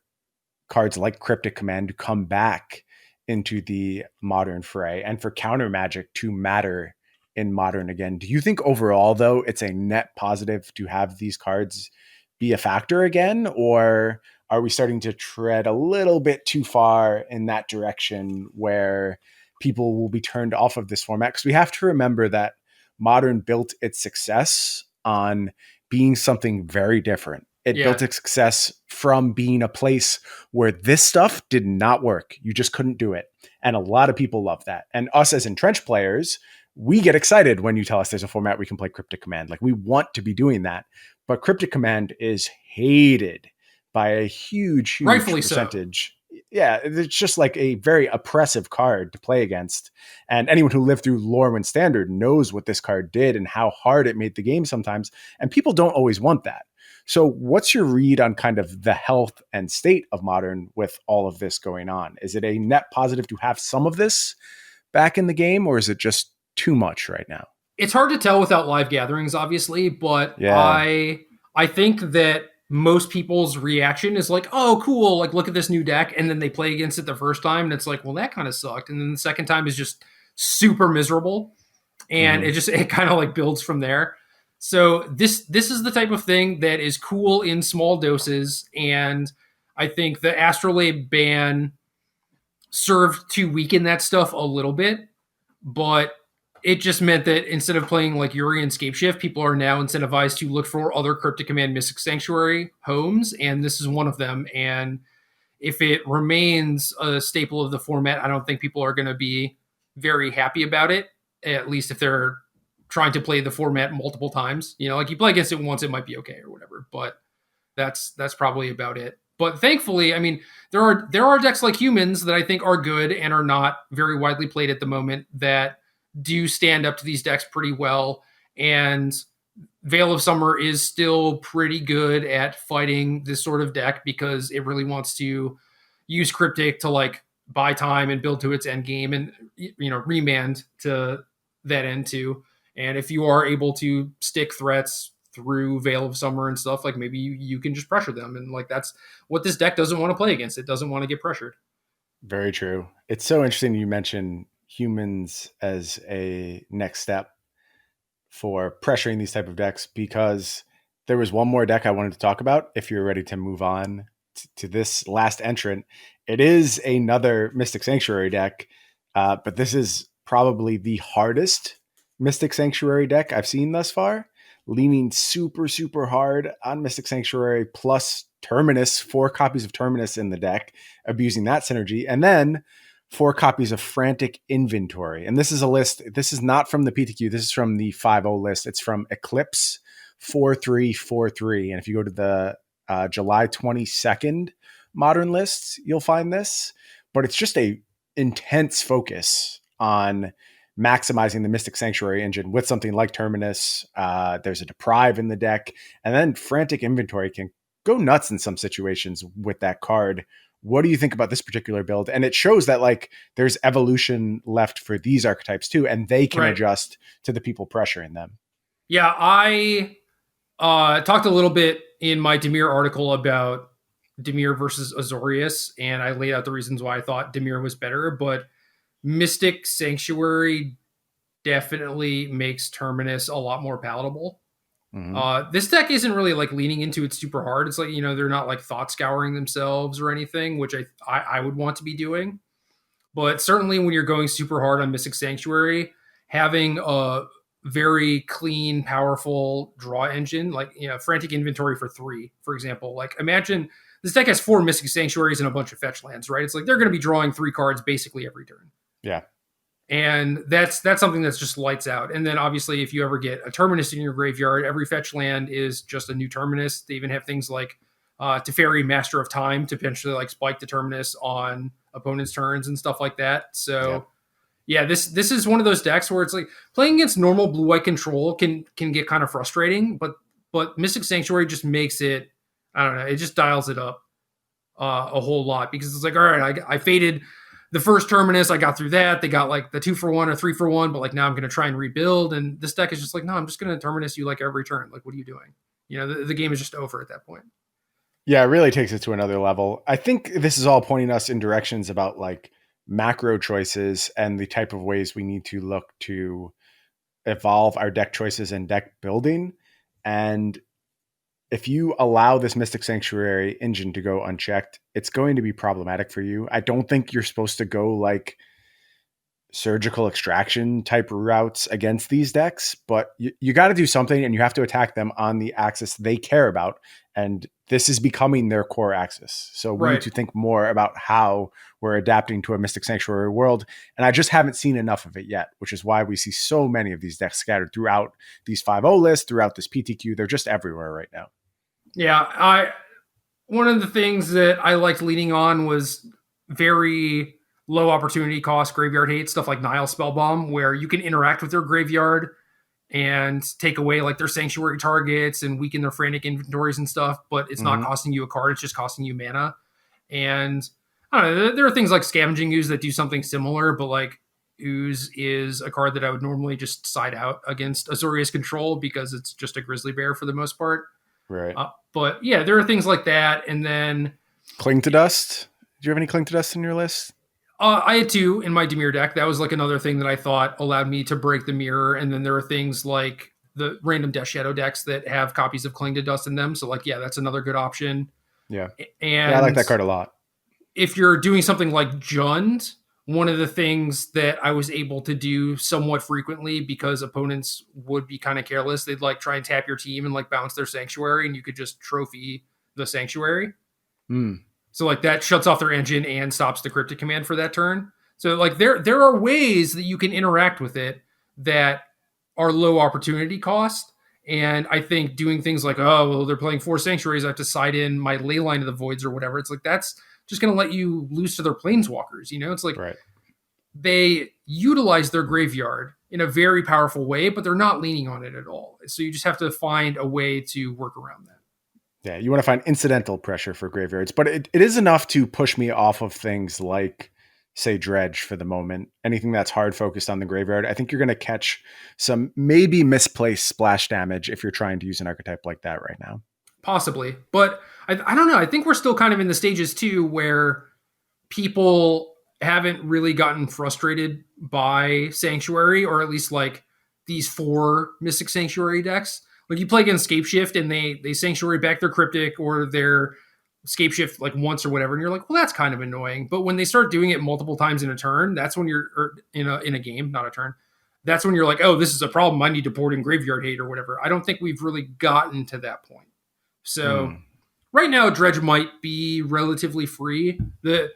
cards like Cryptic Command to come back into the Modern fray and for counter magic to matter in Modern again. Do you think overall, though, it's a net positive to have these cards be a factor again? Or are we starting to tread a little bit too far in that direction where people will be turned off of this format? Because we have to remember that Modern built its success on being something very different. It built Yeah, its success from being a place where this stuff did not work. You just couldn't do it. And a lot of people love that. And us as entrenched players, we get excited when you tell us there's a format we can play Cryptic Command. Like, we want to be doing that. But Cryptic Command is hated by a huge, huge rightfully so. percentage. Yeah, it's just like a very oppressive card to play against. And anyone who lived through Lorwyn Standard knows what this card did and how hard it made the game sometimes. And people don't always want that. So what's your read on kind of the health and state of Modern with all of this going on? Is it a net positive to have some of this back in the game, or is it just too much right now? It's hard to tell without live gatherings, obviously, but Yeah. I think that most people's reaction is like, "Oh, cool! Like, look at this new deck," and then they play against it the first time, and it's like, "Well, that kind of sucked," and then the second time is just super miserable, and Mm-hmm. it kind of like builds from there. So this is the type of thing that is cool in small doses, and I think the Astrolabe ban served to weaken that stuff a little bit, but it just meant that instead of playing like Yuri and Scapeshift, people are now incentivized to look for other Cryptic Command Mystic Sanctuary homes, and this is one of them. And if it remains a staple of the format, I don't think people are going to be very happy about it, at least if they're trying to play the format multiple times. Like you play against it once, it might be okay or whatever, but that's probably about it. But thankfully, I mean, there are decks like Humans that I think are good and are not very widely played at the moment that do stand up to these decks pretty well. And Veil of Summer is still pretty good at fighting this sort of deck because it really wants to use Cryptic to like buy time and build to its end game and remand to that end too. And if you are able to stick threats through Veil of Summer and stuff, like maybe you can just pressure them. And like that's what this deck doesn't want to play against. It doesn't want to get pressured. Very true. It's so interesting you mention Humans as a next step for pressuring these type of decks, because there was one more deck I wanted to talk about if you're ready to move on to this last entrant. It is another Mystic Sanctuary deck, but this is probably the hardest Mystic Sanctuary deck I've seen thus far, leaning super, super hard on Mystic Sanctuary plus Terminus, 4 copies of Terminus in the deck, abusing that synergy, and then 4 copies of Frantic Inventory. And this is a list. This is not from the PTQ. This is from the 5.0 list. It's from Eclipse 4343. And if you go to the July 22nd Modern lists, you'll find this. But it's just a intense focus on maximizing the Mystic Sanctuary engine with something like Terminus. There's a Deprive in the deck. And then Frantic Inventory can go nuts in some situations with that card. What do you think about this particular build? And it shows that like there's evolution left for these archetypes too, and they can Right. adjust to the people pressuring them. Yeah, I talked a little bit in my Demir article about Demir versus Azorius, and I laid out the reasons why I thought Demir was better, but Mystic Sanctuary definitely makes Terminus a lot more palatable. Hmm. This deck isn't really like leaning into it super hard. It's like, they're not like thought scouring themselves or anything, which I would want to be doing. But certainly when you're going super hard on Mystic Sanctuary, having a very clean, powerful draw engine, like, Frantic Inventory for 3, for example. Like, imagine this deck has 4 Mystic Sanctuaries and a bunch of fetch lands, right? It's like they're going to be drawing 3 cards basically every turn. Yeah. And that's something that's just lights out. And then obviously, if you ever get a Terminus in your graveyard, every fetch land is just a new Terminus. They even have things like Teferi, Master of Time, to potentially like spike the Terminus on opponents' turns and stuff like that. So yeah, this is one of those decks where it's like playing against normal blue white control can get kind of frustrating, but Mystic Sanctuary just makes it, I don't know, it just dials it up a whole lot, because it's like, all right, I faded the first Terminus, I got through that. They got like the 2-for-1 or 3-for-1, but like now I'm going to try and rebuild. And this deck is just like, no, I'm just going to Terminus you like every turn. Like, what are you doing? The game is just over at that point. Yeah, it really takes it to another level. I think this is all pointing us in directions about like macro choices and the type of ways we need to look to evolve our deck choices and deck building. And if you allow this Mystic Sanctuary engine to go unchecked, it's going to be problematic for you. I don't think you're supposed to go like surgical extraction type routes against these decks, but you got to do something, and you have to attack them on the axis they care about. And this is becoming their core axis. So we need to think more about how we're adapting to a Mystic Sanctuary world. And I just haven't seen enough of it yet, which is why we see so many of these decks scattered throughout these 5.0 lists, throughout this PTQ. They're just everywhere right now. Yeah, one of the things that I liked leading on was very low opportunity cost graveyard hate, stuff like Nile Spellbomb, where you can interact with their graveyard and take away like their sanctuary targets and weaken their frantic inventories and stuff, but it's not costing you a card, it's just costing you mana. And I don't know, there are things like Scavenging Ooze that do something similar, but like Ooze is a card that I would normally just side out against Azorius Control because it's just a Grizzly Bear for the most part. Right. But yeah, there are things like that. And then Cling to Dust. Do you have any Cling to Dust in your list? I had 2 in my Dimir deck. That was like another thing that I thought allowed me to break the mirror. And then there are things like the random Death Shadow decks that have copies of Cling to Dust in them. So like, yeah, that's another good option. Yeah. And yeah, I like that card a lot. If you're doing something like Jund, one of the things that I was able to do somewhat frequently, because opponents would be kind of careless, they'd like try and tap your team and like bounce their Sanctuary, and you could just trophy the Sanctuary. So like that shuts off their engine and stops the Cryptic Command for that turn. So like there are ways that you can interact with it that are low opportunity cost. And I think doing things like, oh, well, they're playing 4 Sanctuaries, I have to side in my Leyline of the Voids or whatever. It's like, that's just going to let you lose to their Planeswalkers. It's like they utilize their graveyard in a very powerful way, but they're not leaning on it at all. So you just have to find a way to work around that. Yeah, you want to find incidental pressure for graveyards, but it is enough to push me off of things like, say, Dredge for the moment. Anything that's hard focused on the graveyard, I think you're going to catch some maybe misplaced splash damage if you're trying to use an archetype like that right now. Possibly. But I don't know. I think we're still kind of in the stages too where people haven't really gotten frustrated by Sanctuary, or at least like these 4 Mystic Sanctuary decks. Like you play against Scapeshift and they Sanctuary back their Cryptic or their Scapeshift like once or whatever, and you're like, well, that's kind of annoying. But when they start doing it multiple times in a turn, that's when you're in a game, not a turn. That's when you're like, oh, this is a problem. I need to board in Graveyard Hate or whatever. I don't think we've really gotten to that point. So right now, Dredge might be relatively free. There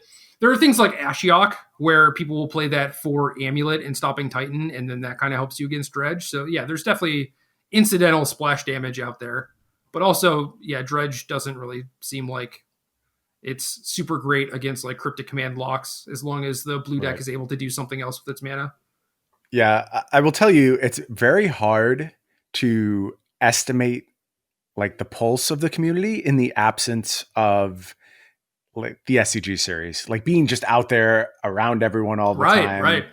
are things like Ashiok where people will play that for Amulet and Stopping Titan, and then that kind of helps you against Dredge. So yeah, there's definitely incidental splash damage out there. But also, yeah, Dredge doesn't really seem like it's super great against like Cryptic Command locks, as long as the blue deck is able to do something else with its mana. Yeah, I will tell you, it's very hard to estimate like the pulse of the community in the absence of like the SCG series, like being just out there around everyone all the time. Right.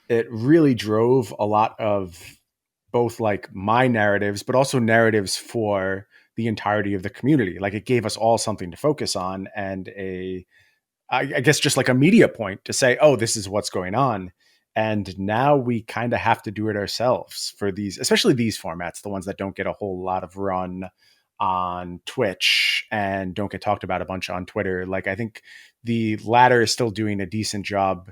It really drove a lot of both like my narratives, but also narratives for the entirety of the community. Like it gave us all something to focus on and I guess just like a media point to say, oh, this is what's going on. And now we kind of have to do it ourselves for these, especially these formats, the ones that don't get a whole lot of run on Twitch and don't get talked about a bunch on Twitter. Like, I think the latter is still doing a decent job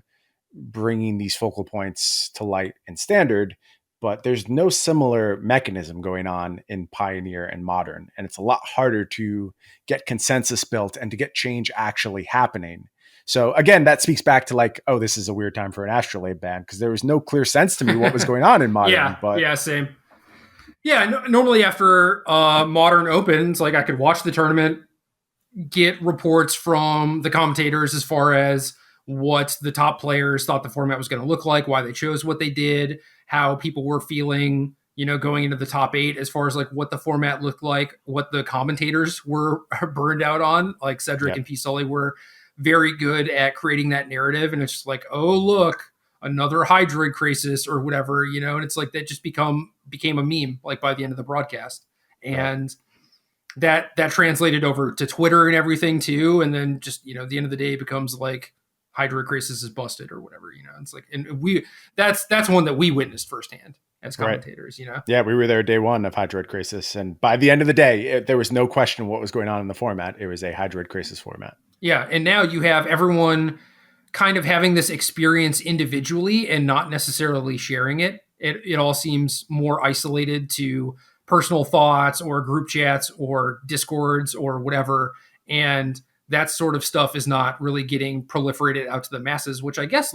bringing these focal points to light in standard, but there's no similar mechanism going on in Pioneer and Modern. And it's a lot harder to get consensus built and to get change actually happening. So again, that speaks back to like, oh, this is a weird time for an Astrolabe ban, because there was no clear sense to me what was going on in Modern. Yeah, But yeah, same. Yeah, normally after Modern opens, like I could watch the tournament, get reports from the commentators as far as what the top players thought the format was going to look like, why they chose what they did, how people were feeling, going into the top 8 as far as like what the format looked like, what the commentators were burned out on. Like Cedric Yep. and P. Sully were very good at creating that narrative. And it's just like, oh, look, another Hydroid crisis or whatever, and it's like that just became a meme like by the end of the broadcast. And that translated over to Twitter and everything too. And then just, at the end of the day it becomes like Hydroid crisis is busted or whatever, it's like, and that's one that we witnessed firsthand as commentators, Yeah, we were there day one of Hydroid crisis. And by the end of the day, there was no question what was going on in the format. It was a Hydroid crisis format. Yeah. And now you have everyone kind of having this experience individually and not necessarily sharing it. It all seems more isolated to personal thoughts or group chats or discords or whatever. And that sort of stuff is not really getting proliferated out to the masses, which I guess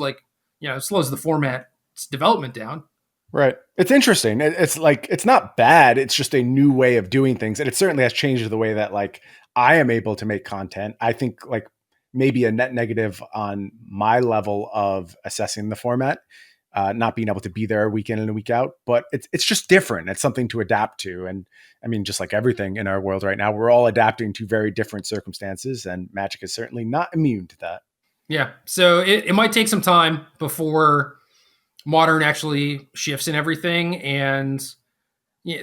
slows the format's development down. Right. It's interesting. It's like, it's not bad. It's just a new way of doing things. And it certainly has changed the way that like I am able to make content. I think like maybe a net negative on my level of assessing the format, not being able to be there week in and a week out, but it's just different. It's something to adapt to. And I mean, just like everything in our world right now, we're all adapting to very different circumstances, and Magic is certainly not immune to that. Yeah. So it might take some time before Modern actually shifts in everything, and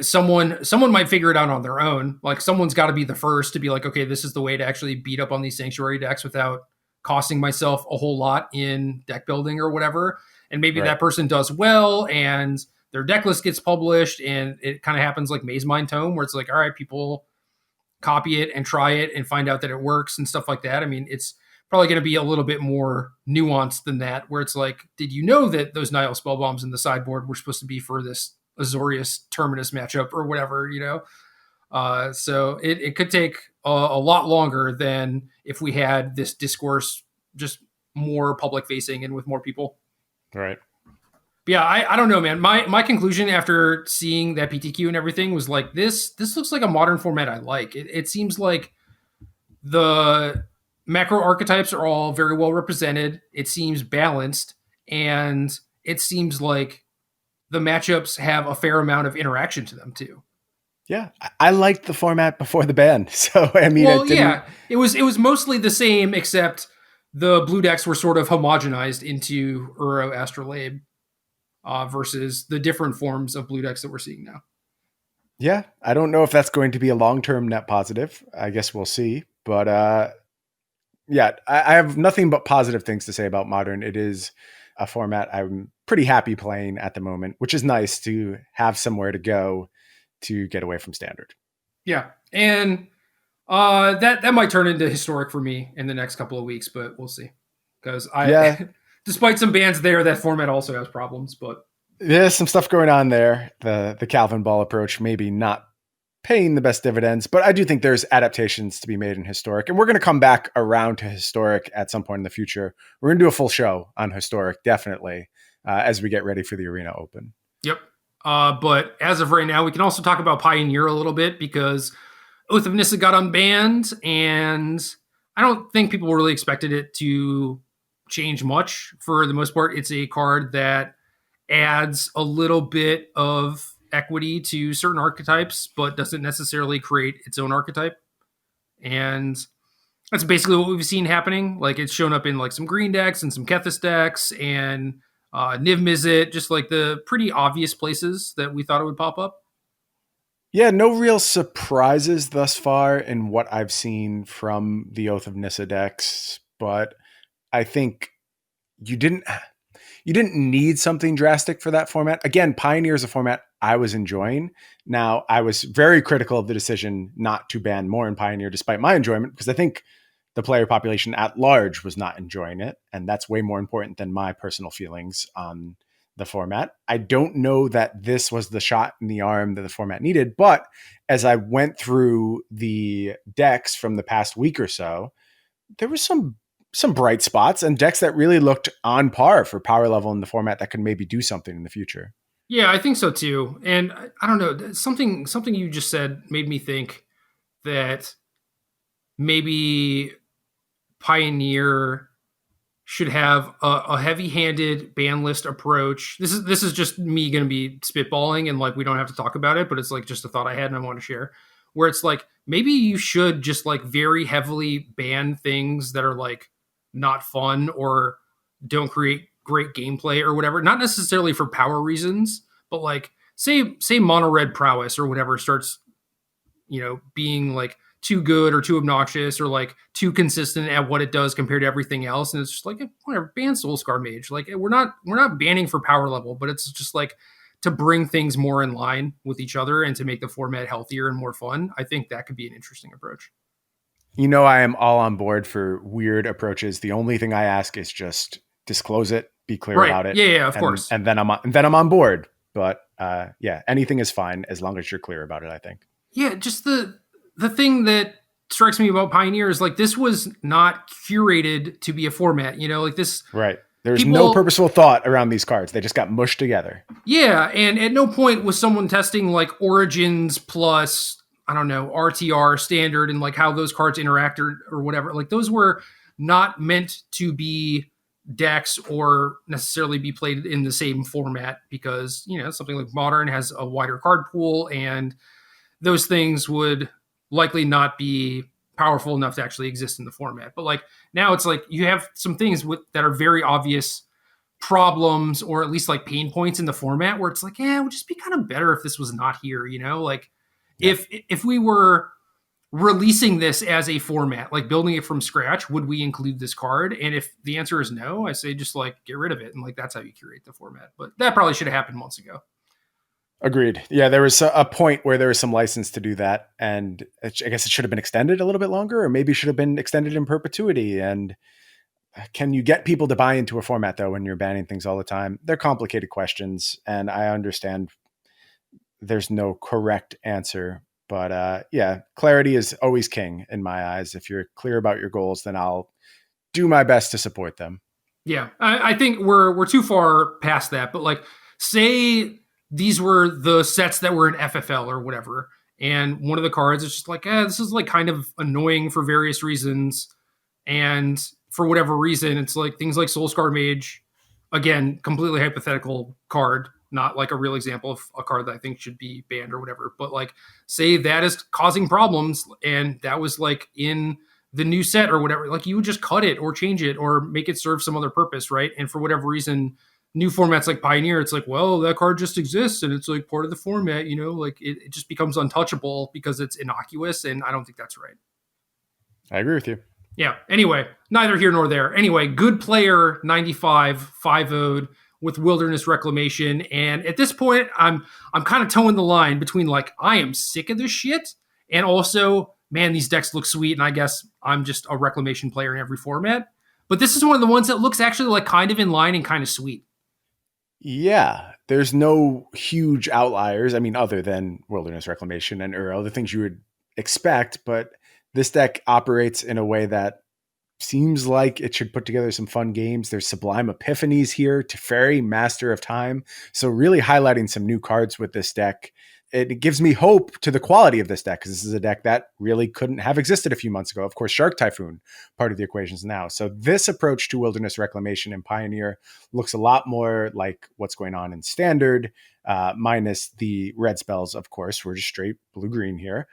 someone might figure it out on their own. Like someone's got to be the first to be like, okay, this is the way to actually beat up on these Sanctuary decks without costing myself a whole lot in deck building or whatever. And maybe that person does well and their deck list gets published, and it kind of happens like Maze Mind Tome, where it's like, all right, people copy it and try it and find out that it works and stuff like that. I mean, it's probably going to be a little bit more nuanced than that, where it's like, did you know that those Nihil Spellbombs in the sideboard were supposed to be for this Azorius Terminus matchup or whatever, So it could take a lot longer than if we had this discourse just more public facing and with more people. Right. But yeah, I don't know, man. My conclusion after seeing that PTQ and everything was like, this looks like a Modern format I like. It seems like the macro archetypes are all very well represented. It seems balanced, and it seems like the matchups have a fair amount of interaction to them too. Yeah, I liked the format before the ban. So I mean, it was mostly the same, except the blue decks were sort of homogenized into Uro Astrolabe versus the different forms of blue decks that we're seeing now. Yeah, I don't know if that's going to be a long-term net positive. I guess we'll see. But yeah, I have nothing but positive things to say about Modern. It is a format I'm pretty happy playing at the moment, which is nice to have somewhere to go to get away from Standard. Yeah, and that might turn into Historic for me in the next couple of weeks, but we'll see. Because despite some bans there, that format also has problems. But there's some stuff going on there. The Calvin Ball approach maybe not paying the best dividends, but I do think there's adaptations to be made in Historic, and we're going to come back around to Historic at some point in the future. We're going to do a full show on Historic, definitely, as we get ready for the Arena Open. Yep. But as of right now, we can also talk about Pioneer a little bit, because Oath of Nissa got unbanned, and I don't think people really expected it to change much. For the most part, it's a card that adds a little bit of equity to certain archetypes, but doesn't necessarily create its own archetype. And that's basically what we've seen happening. Like, it's shown up in like some green decks and some Kethis decks and Niv Mizzet, just like the pretty obvious places that we thought it would pop up. Yeah, no real surprises thus far in what I've seen from the Oath of Nissa decks, but I think you didn't you didn't need something drastic for that format. Again, Pioneer is a format I was enjoying. Now, I was very critical of the decision not to ban more in Pioneer despite my enjoyment, because I think the player population at large was not enjoying it. And that's way more important than my personal feelings on the format. I don't know that this was the shot in the arm that the format needed, but as I went through the decks from the past week or so, there was some bright spots and decks that really looked on par for power level in the format that could maybe do something in the future. Yeah, I think so too. And I don't know, something you just said made me think that maybe Pioneer should have a heavy-handed ban list approach. This is just me going to be spitballing, and like we don't have to talk about it, but it's like just a thought I had and I want to share. Where it's like maybe you should just like very heavily ban things that are like not fun or don't create great gameplay or whatever. Not necessarily for power reasons, but like say mono red prowess or whatever starts being like too good or too obnoxious or like too consistent at what it does compared to everything else, and it's just like whatever, ban Soulscar Mage. Like we're not banning for power level, but it's just like to bring things more in line with each other and to make the format healthier and more fun. I think that could be an interesting approach. I am all on board for weird approaches. The only thing I ask is just disclose it, be clear Right. about it. Yeah, of and, course. And then I'm on board. But yeah, anything is fine as long as you're clear about it, I think. Yeah, just the thing that strikes me about Pioneer is like this was not curated to be a format, like this. Right. There's no purposeful thought around these cards. They just got mushed together. Yeah, and at no point was someone testing like Origins plus, I don't know, RTR standard and like how those cards interact or whatever. Like those were not meant to be decks or necessarily be played in the same format because, something like Modern has a wider card pool and those things would likely not be powerful enough to actually exist in the format. But like now it's like you have some things that are very obvious problems or at least like pain points in the format where it's like, yeah, it would just be kind of better if this was not here, like Yeah. if we were releasing this as a format, like building it from scratch, would we include this card? And if the answer is no, I say just like get rid of it. And like that's how you curate the format. But that probably should have happened months ago. Agreed. Yeah, there was a point where there was some license to do that. And I guess it should have been extended a little bit longer, or maybe should have been extended in perpetuity. And can you get people to buy into a format, though, when you're banning things all the time? They're complicated questions. And I understand there's no correct answer. But yeah, clarity is always king in my eyes. If you're clear about your goals, then I'll do my best to support them. Yeah, I think we're too far past that. But like, say these were the sets that were in FFL or whatever, and one of the cards is just like, this is like kind of annoying for various reasons, and for whatever reason, it's like things like Soulscar Mage, again, completely hypothetical card, not like a real example of a card that I think should be banned or whatever. But like, say that is causing problems, and that was like in the new set or whatever, like you would just cut it or change it or make it serve some other purpose, right? And for whatever reason, new formats like Pioneer, it's like, well, that card just exists and it's like part of the format, like it just becomes untouchable because it's innocuous, and I don't think that's right. I agree with you. Yeah. Anyway, neither here nor there. Anyway, good player 95 5-0'd with Wilderness Reclamation, and at this point, I'm kind of towing the line between like I am sick of this shit and also, man, these decks look sweet, and I guess I'm just a Reclamation player in every format. But this is one of the ones that looks actually like kind of in line and kind of sweet. Yeah, there's no huge outliers. I mean, other than Wilderness Reclamation and Uro, the things you would expect, but this deck operates in a way that seems like it should put together some fun games. There's Sublime Epiphanies here, Teferi, Master of Time. So really highlighting some new cards with this deck. It gives me hope to the quality of this deck because this is a deck that really couldn't have existed a few months ago. Of course, Shark Typhoon, part of the equations now. So this approach to Wilderness Reclamation and Pioneer looks a lot more like what's going on in Standard, minus the red spells, of course. We're just straight blue-green here.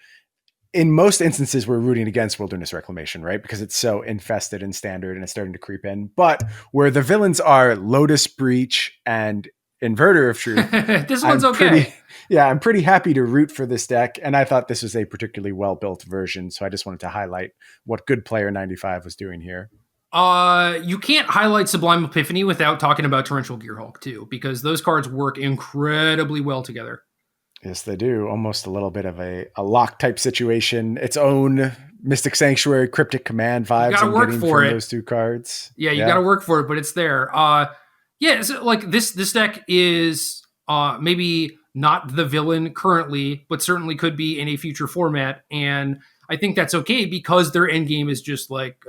In most instances, we're rooting against Wilderness Reclamation, right? Because it's so infested in Standard and it's starting to creep in. But where the villains are Lotus Breach and Inverter of Truth, this one's okay. I'm pretty happy to root for this deck. And I thought this was a particularly well-built version. So I just wanted to highlight what good player 95 was doing here. You can't highlight Sublime Epiphany without talking about Torrential Gearhulk too, because those cards work incredibly well together. Yes, they do. Almost a little bit of a lock type situation. Its own Mystic Sanctuary, Cryptic Command You vibes got to I'm work getting for from it. those two cards. Yeah, you got to work for it, but it's there. Yeah, so like this deck is maybe not the villain currently, but certainly could be in a future format, and I think that's okay because their end game is just like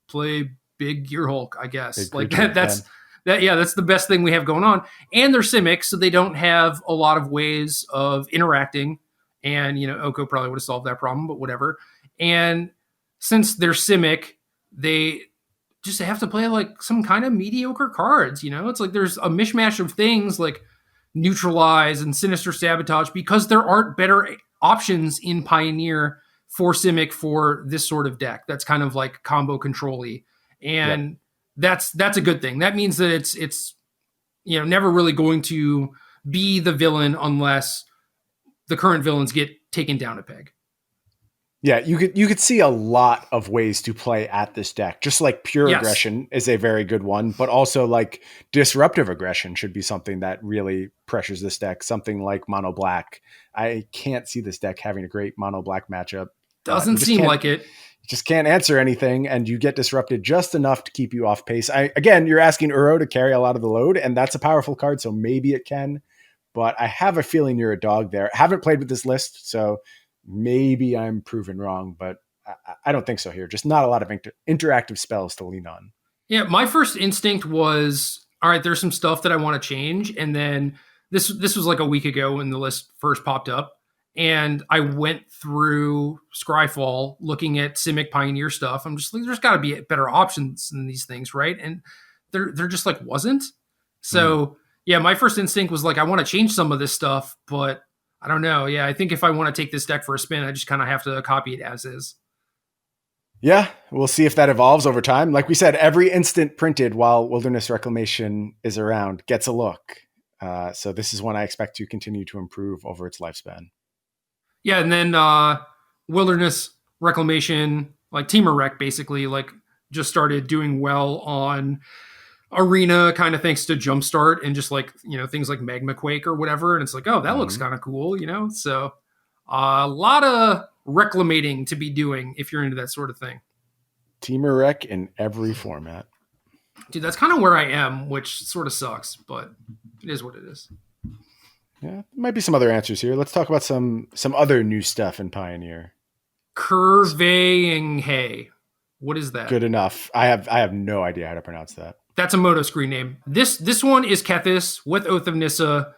play big Gear Hulk, I guess. Big Like creature. that's the best thing we have going on, and they're Simic, so they don't have a lot of ways of interacting. And Oko probably would have solved that problem, but whatever. And since they're Simic, they just have to play like some kind of mediocre cards. It's like there's a mishmash of things like Neutralize and Sinister Sabotage because there aren't better options in Pioneer for Simic for this sort of deck. That's kind of like combo control-y. And that's a good thing. That means that it's never really going to be the villain unless the current villains get taken down a peg. Yeah, you could see a lot of ways to play at this deck. Just like pure aggression is a very good one, but also like disruptive aggression should be something that really pressures this deck. Something like mono black. I can't see this deck having a great mono black matchup. Doesn't seem like it. You just can't answer anything, and you get disrupted just enough to keep you off pace. Again, you're asking Uro to carry a lot of the load, and that's a powerful card, so maybe it can. But I have a feeling you're a dog there. I haven't played with this list, so maybe I'm proven wrong, but I don't think so here. Just not a lot of interactive spells to lean on. Yeah, my first instinct was, all right, there's some stuff that I want to change. And then this was like a week ago when the list first popped up. And I went through Scryfall looking at Simic Pioneer stuff. I'm just like, there's got to be better options than these things, right? And there just like wasn't. So yeah, my first instinct was like, I want to change some of this stuff, but I don't know. Yeah, I think if I want to take this deck for a spin, I just kind of have to copy it as is. Yeah, we'll see if that evolves over time. Like we said, every instant printed while Wilderness Reclamation is around gets a look. So this is one I expect to continue to improve over its lifespan. Yeah, and then Wilderness Reclamation, like Teamer Rec, basically, like just started doing well on Arena, kind of thanks to Jumpstart and just like things like Magma Quake or whatever. And it's like, oh, that looks kind of cool, So a lot of reclamating to be doing if you're into that sort of thing. Teamer Rec in every format. Dude, that's kind of where I am, which sort of sucks, but it is what it is. Yeah, there might be some other answers here. Let's talk about some other new stuff in Pioneer. Curveying Hay. What is that? Good enough. I have no idea how to pronounce that. That's a Moto screen name. This one is Kethis with Oath of Nissa.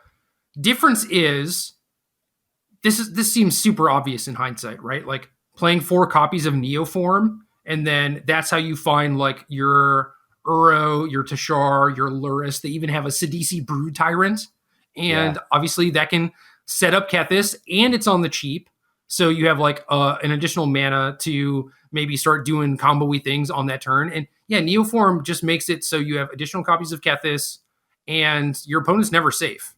Difference is this seems super obvious in hindsight, right? Like playing 4 copies of Neoform, and then that's how you find like your Uro, your Tashar, your Luris. They even have a Sidisi Brood Tyrant. And obviously that can set up Kethis, and it's on the cheap. So you have like an additional mana to maybe start doing combo-y things on that turn. And yeah, Neoform just makes it so you have additional copies of Kethis, and your opponent's never safe.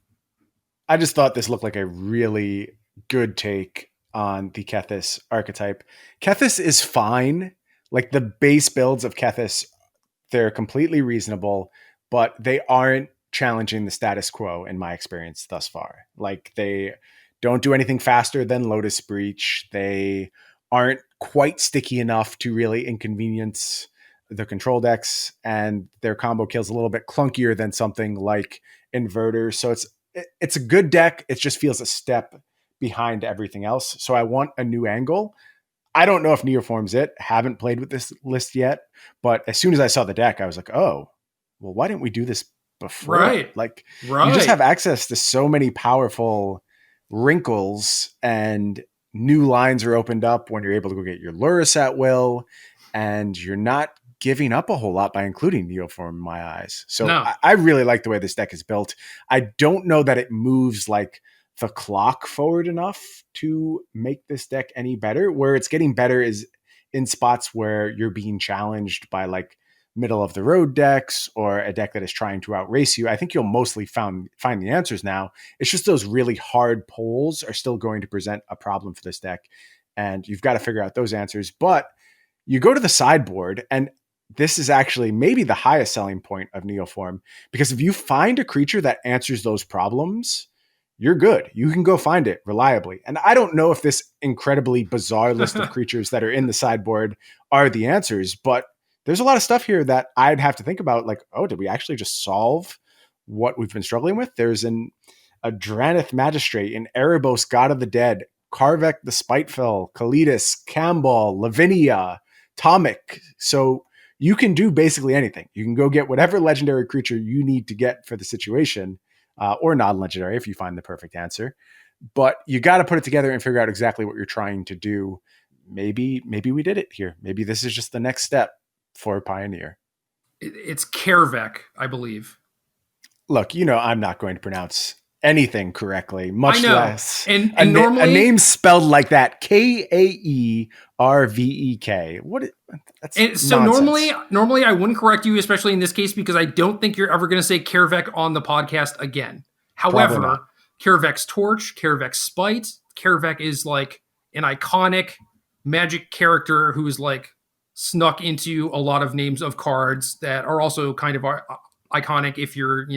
I just thought this looked like a really good take on the Kethis archetype. Kethis is fine. Like the base builds of Kethis, they're completely reasonable, but they aren't challenging the status quo in my experience thus far. Like they don't do anything faster than Lotus Breach. They aren't quite sticky enough to really inconvenience the control decks, and their combo kills a little bit clunkier than something like Inverter. So it's a good deck. It just feels a step behind everything else. So I want a new angle. I don't know if Neoform's it. Haven't played with this list yet, but as soon as I saw the deck, I was like, oh, well, why didn't we do this before? Right. Like you just have access to so many powerful wrinkles, and new lines are opened up when you're able to go get your Luris at will, and you're not giving up a whole lot by including Neoform in my eyes. So no. I really like the way this deck is built. I don't know that it moves like the clock forward enough to make this deck any better. Where it's getting better is in spots where you're being challenged by like middle of the road decks or a deck that is trying to outrace you. I think you'll mostly find the answers now. It's just those really hard polls are still going to present a problem for this deck, and you've got to figure out those answers. But you go to the sideboard, and this is actually maybe the highest selling point of Neoform, because if you find a creature that answers those problems, you're good. You can go find it reliably. And I don't know if this incredibly bizarre list of creatures that are in the sideboard are the answers, but there's a lot of stuff here that I'd have to think about. Like, oh, did we actually just solve what we've been struggling with? There's a Dranith Magistrate, an Erebos God of the Dead, Karvek the Spiteful, Kalidas, Camball, Lavinia, Tomic. So you can do basically anything. You can go get whatever legendary creature you need to get for the situation, or non-legendary if you find the perfect answer. But you got to put it together and figure out exactly what you're trying to do. Maybe we did it here. Maybe this is just the next step for Pioneer. It's Karvek, I believe. Look, I'm not going to pronounce anything correctly, much less and normally a name spelled like that, Kaervek. What? That's so nonsense. normally I wouldn't correct you, especially in this case, because I don't think you're ever going to say Karvek on the podcast again. However, Karvek's Torch, Karvek's Spite, Karvek is like an iconic Magic character who is like snuck into a lot of names of cards that are also kind of iconic if you're,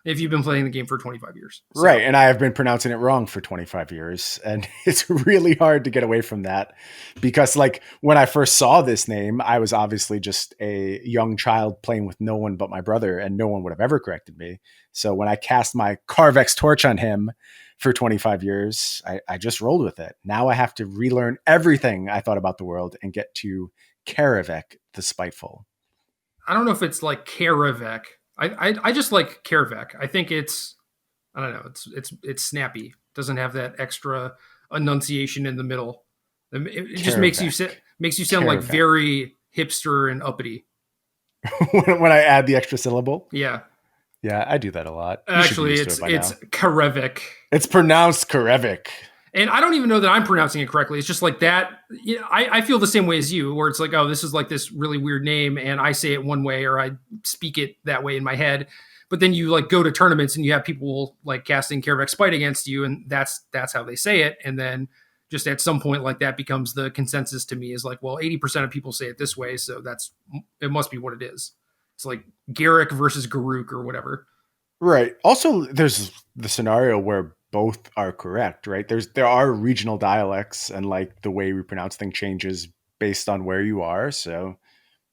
if you've been playing the game for 25 years. So. Right. And I have been pronouncing it wrong for 25 years. And it's really hard to get away from that, because like when I first saw this name, I was obviously just a young child playing with no one but my brother, and no one would have ever corrected me. So when I cast my Karvek's Torch on him for 25 years, I just rolled with it. Now I have to relearn everything I thought about the world and get to Karvek the Spiteful. I don't know if it's like Karvek. I just like Karvek. I think it's, I don't know, it's snappy. Doesn't have that extra enunciation in the middle. It just makes you sound Karvek. Like very hipster and uppity. When I add the extra syllable? Yeah. Yeah, I do that a lot. Actually, it's Karevik. It's pronounced Karevik. And I don't even know that I'm pronouncing it correctly. It's just like that. I feel the same way as you, where it's like, oh, this is like this really weird name, and I say it one way, or I speak it that way in my head. But then you like go to tournaments and you have people like casting Karvek Spite against you, and that's how they say it. And then just at some point, like that becomes the consensus to me, is like, well, 80% of people say it this way, so it must be what it is. It's like Garrick versus Garuk or whatever. Right. Also, there's the scenario where both are correct, right? There are regional dialects, and like the way we pronounce things changes based on where you are. So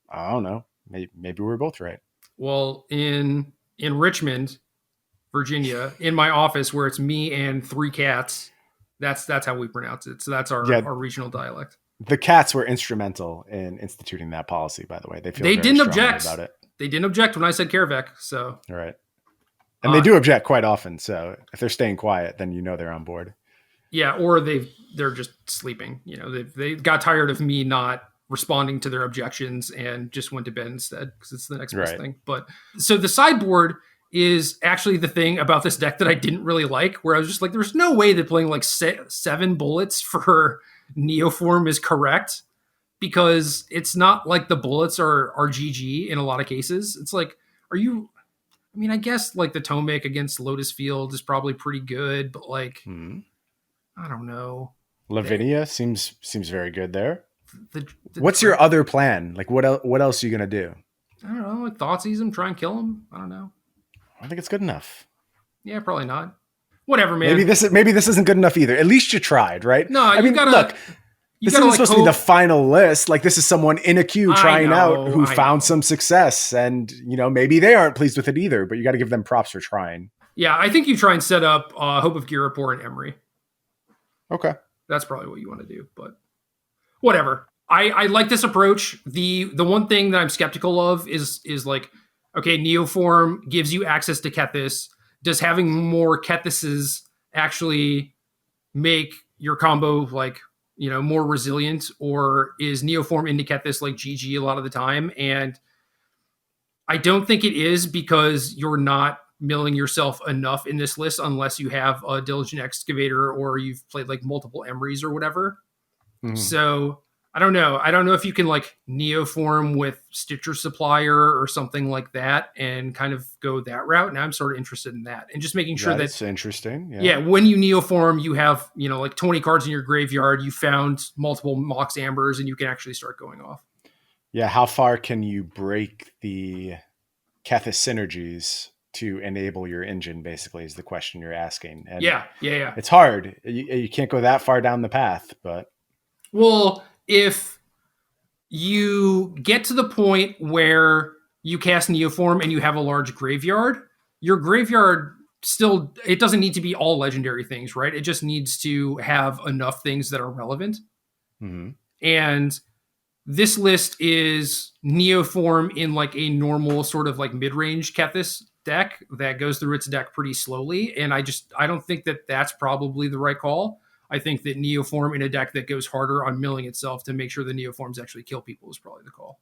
I don't know. Maybe we're both right. Well, in Richmond, Virginia, in my office where it's me and 3 cats, that's how we pronounce it. So that's our regional dialect. The cats were instrumental in instituting that policy, by the way. They didn't object about it. They didn't object when I said Karvek. So all right. And they do object quite often. So if they're staying quiet, then they're on board. Yeah, or they're just sleeping. They got tired of me not responding to their objections and just went to bed instead, because it's the next best thing. But so the sideboard is actually the thing about this deck that I didn't really like, where I was just like, there's no way that playing like 7 bullets for Neoform is correct, because it's not like the bullets are GG in a lot of cases. It's like, I guess like the Tomic against Lotus Field is probably pretty good, but like, I don't know. Lavinia seems very good there. What's your other plan? Like, what else are you going to do? I don't know. Like Thoughtseize him, try and kill him. I don't know. I think it's good enough. Yeah, probably not. Whatever, man. Maybe this isn't good enough either. At least you tried, right? No, look. This isn't supposed to be the final list. Like, this is someone in a queue trying out who found some success, and maybe they aren't pleased with it either. But you got to give them props for trying. Yeah, I think you try and set up Hope of Girapur and Emery. Okay, that's probably what you want to do. But whatever. I like this approach. The one thing that I'm skeptical of is like, okay, Neoform gives you access to Kethis. Does having more Kethises actually make your combo like, more resilient, or is Neoform into Kethis like GG a lot of the time? And I don't think it is, because you're not milling yourself enough in this list unless you have a Diligent Excavator or you've played like multiple Emerys or whatever. So I don't know. I don't know if you can like Neoform with Stitcher Supplier or something like that and kind of go that route. Now I'm sort of interested in that, and just making sure that's interesting. Yeah. When you Neoform, you have, like 20 cards in your graveyard. You found multiple Mox Ambers, and you can actually start going off. Yeah, how far can you break the Kethis synergies to enable your engine, basically, is the question you're asking. And Yeah. it's hard. You can't go that far down the path, but Well, if you get to the point where you cast Neoform and you have a large graveyard, your graveyard still, it doesn't need to be all legendary things, right? It just needs to have enough things that are relevant. mhm. And this list is Neoform in like a normal sort of like mid-range Kethis deck that goes through its deck pretty slowly. And I don't think that that's probably the right call. I think that Neoform in a deck that goes harder on milling itself to make sure the Neoforms actually kill people is probably the call.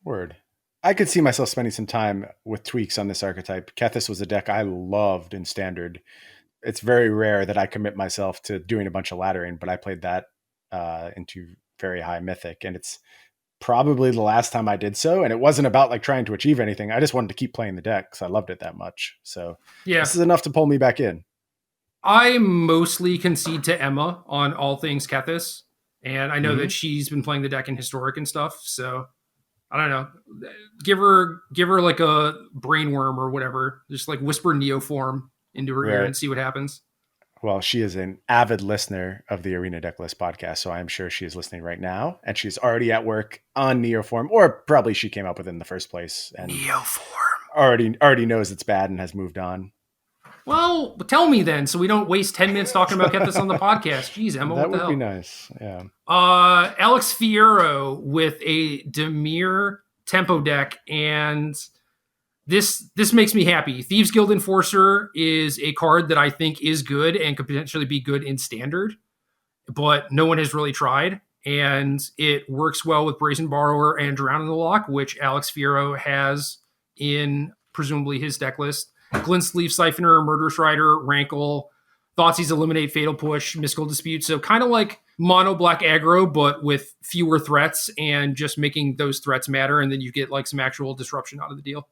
Word. I could see myself spending some time with tweaks on this archetype. Kethis was a deck I loved in Standard. It's very rare that I commit myself to doing a bunch of laddering, but I played that into very high Mythic, and it's probably the last time I did so. And it wasn't about like trying to achieve anything. I just wanted to keep playing the deck because I loved it that much. So Yeah. this is enough to pull me back in. I mostly concede to Emma on all things Kethis. And I know that she's been playing the deck in Historic and stuff. So I don't know. Give her like a brainworm or whatever. Just like whisper Neoform into her ear and see what happens. Well, she is an avid listener of the Arena Decklists podcast, so I'm sure she is listening right now, and she's already at work on Neoform, or probably she came up with it in the first place and Neoform already knows it's bad and has moved on. Well, tell me then, so we don't waste 10 minutes talking about Kethis on the podcast. Jeez, Emma, that what the hell? Would be nice. Yeah. Alex Fierro with a Dimir tempo deck, and this makes me happy. Thieves Guild Enforcer is a card that I think is good and could potentially be good in Standard, but no one has really tried. And it works well with Brazen Borrower and Drown in the Lock, which Alex Fierro has in presumably his deck list. Glintsleeve Siphoner, Murderous Rider, Rankle, Thoughtseize Eliminate, Fatal Push, Mystical Dispute. So kind of like mono black aggro, but with fewer threats and just making those threats matter. And then you get like some actual disruption out of the deal.